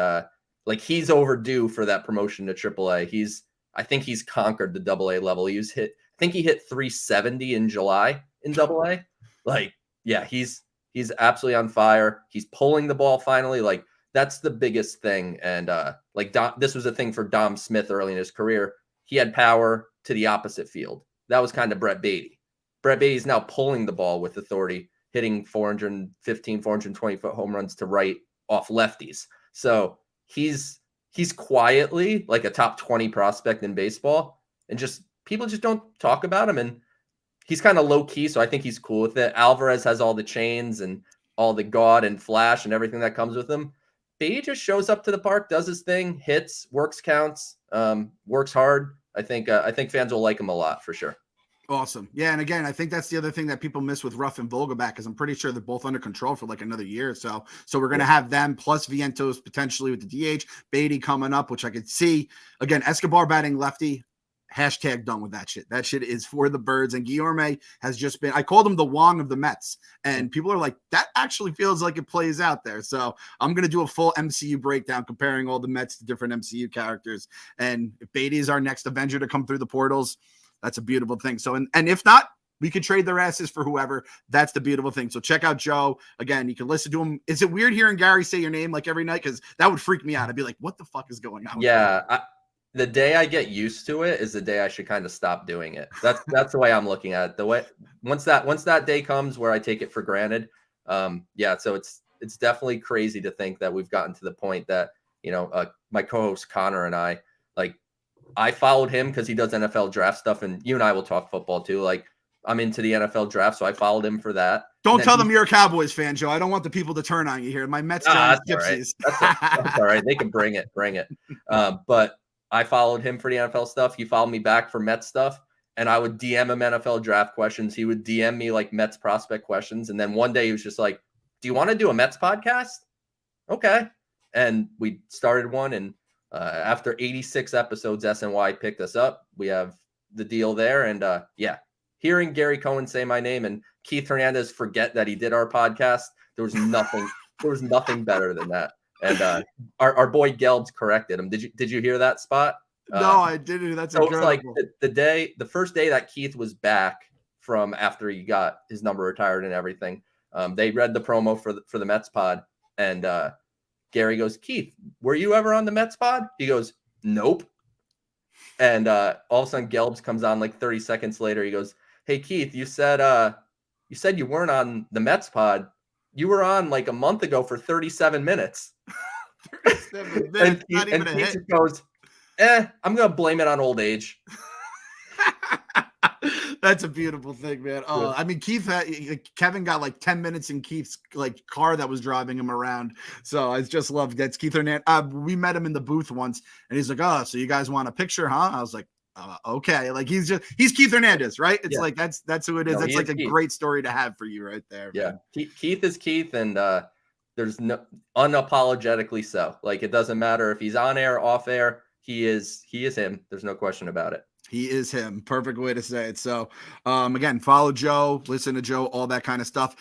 like he's overdue for that promotion to AAA. I think he's conquered the AA level. I think he hit 370 in July in AA. Like, yeah, he's absolutely on fire. He's pulling the ball finally. Like that's the biggest thing. And this was a thing for Dom Smith early in his career. He had power to the opposite field. That was kind of Brett Beatty. Brett Beatty's now pulling the ball with authority, hitting 415, 420-foot home runs to right off lefties. So he's quietly like a top 20 prospect in baseball, and just people just don't talk about him, and he's kind of low key. So I think he's cool with it. Alvarez has all the chains and all the God and flash and everything that comes with him. Beatty just shows up to the park, does his thing, hits, works counts, works hard. I think fans will like him a lot for sure. Awesome. Yeah. And again, I think that's the other thing that people miss with Ruff and Vogelbach, because I'm pretty sure they're both under control for like another year or so. So we're going to have them plus Vientos potentially with the DH, Beatty coming up, which I could see. Again, Escobar batting lefty, hashtag done with that shit. That shit is for the birds. And Guillorme has just been, I called him the Wong of the Mets. And people are like, that actually feels like it plays out there. So I'm going to do a full MCU breakdown comparing all the Mets to different MCU characters. And if Beatty is our next Avenger to come through the portals, that's a beautiful thing. So, and if not, we could trade their asses for whoever. That's the beautiful thing. So check out Joe. Again, you can listen to him. Is it weird hearing Gary say your name like every night? Because that would freak me out. I'd be like, what the fuck is going on? Yeah. The day I get used to it is the day I should kind of stop doing it. That's the way I'm looking at it. The way once that day comes where I take it for granted. So it's definitely crazy to think that we've gotten to the point that, my co-host Connor and I followed him because he does NFL draft stuff, and you and I will talk football too. Like I'm into the NFL draft, so I folled him for that. Don't tell them you're a Cowboys fan, Joe. I don't want the people to turn on you here. My Mets Giants gypsies. That's all right. They can bring it. But I followed him for the NFL stuff. He followed me back for Mets stuff, and I would DM him NFL draft questions. He would DM me like Mets prospect questions, and then one day he was just like, "Do you want to do a Mets podcast?" Okay, and we started one, and after 86 episodes, SNY picked us up. We have the deal there. And hearing Gary Cohen say my name and Keith Hernandez forget that he did our podcast, there was nothing better than that. And our boy Gelbs corrected him. Did you hear that spot? No, I didn't. That's so incredible. It's like the first day that Keith was back from after he got his number retired and everything, they read the promo for the Mets pod, and Gary goes, "Keith, were you ever on the Mets pod?" He goes, "Nope." And all of a sudden Gelbs comes on like 30 seconds later. He goes, "Hey Keith, you said you weren't on the Mets pod. you were on like a month ago for 37 minutes. 37 minutes, not even a Keith hit. just goes, I'm going to blame it on old age. That's a beautiful thing, man. Oh, I mean, Kevin got like 10 minutes in Keith's like car that was driving him around. So I just love that's Keith Hernandez. We met him in the booth once, and he's like, "Oh, so you guys want a picture, huh?" I was like, "Okay." Like he's Keith Hernandez, right? It's like that's who it is. No, that's like a Keith. great story to have for you right there. Yeah, Man. Keith is Keith, and there's no unapologetically so. Like it doesn't matter if he's on air, off air. He is him. There's no question about it. He is him. Perfect way to say it. So, again, follow Joe, listen to Joe, all that kind of stuff.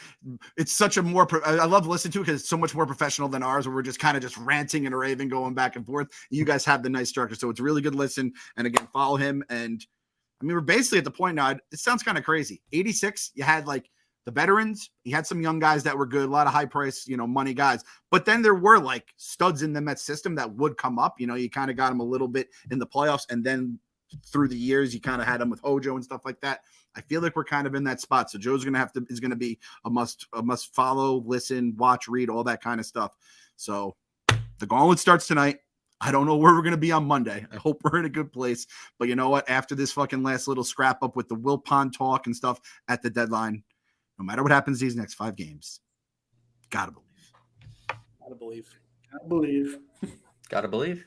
It's such a more, I love listening to it because it's so much more professional than ours, where we're just kind of just ranting and raving, going back and forth. You guys have the nice structure. So it's a really good listen. And again, follow him. And I mean, we're basically at the point now, it sounds kind of crazy. 86, you had like the veterans, you had some young guys that were good, a lot of high price, money guys. But then there were like studs in the Mets system that would come up. You kind of got them a little bit in the playoffs. And then through the years, you kind of had him with Hojo and stuff like that. I feel like we're kind of in that spot. So Joe's is going to be a must follow, listen, watch, read, all that kind of stuff. So the gauntlet starts tonight. I don't know where we're going to be on Monday. I hope we're in a good place. But you know what? After this fucking last little scrap up with the Wilpons talk and stuff at the deadline, no matter what happens these next 5 games, gotta believe. Gotta believe. I believe. Gotta believe.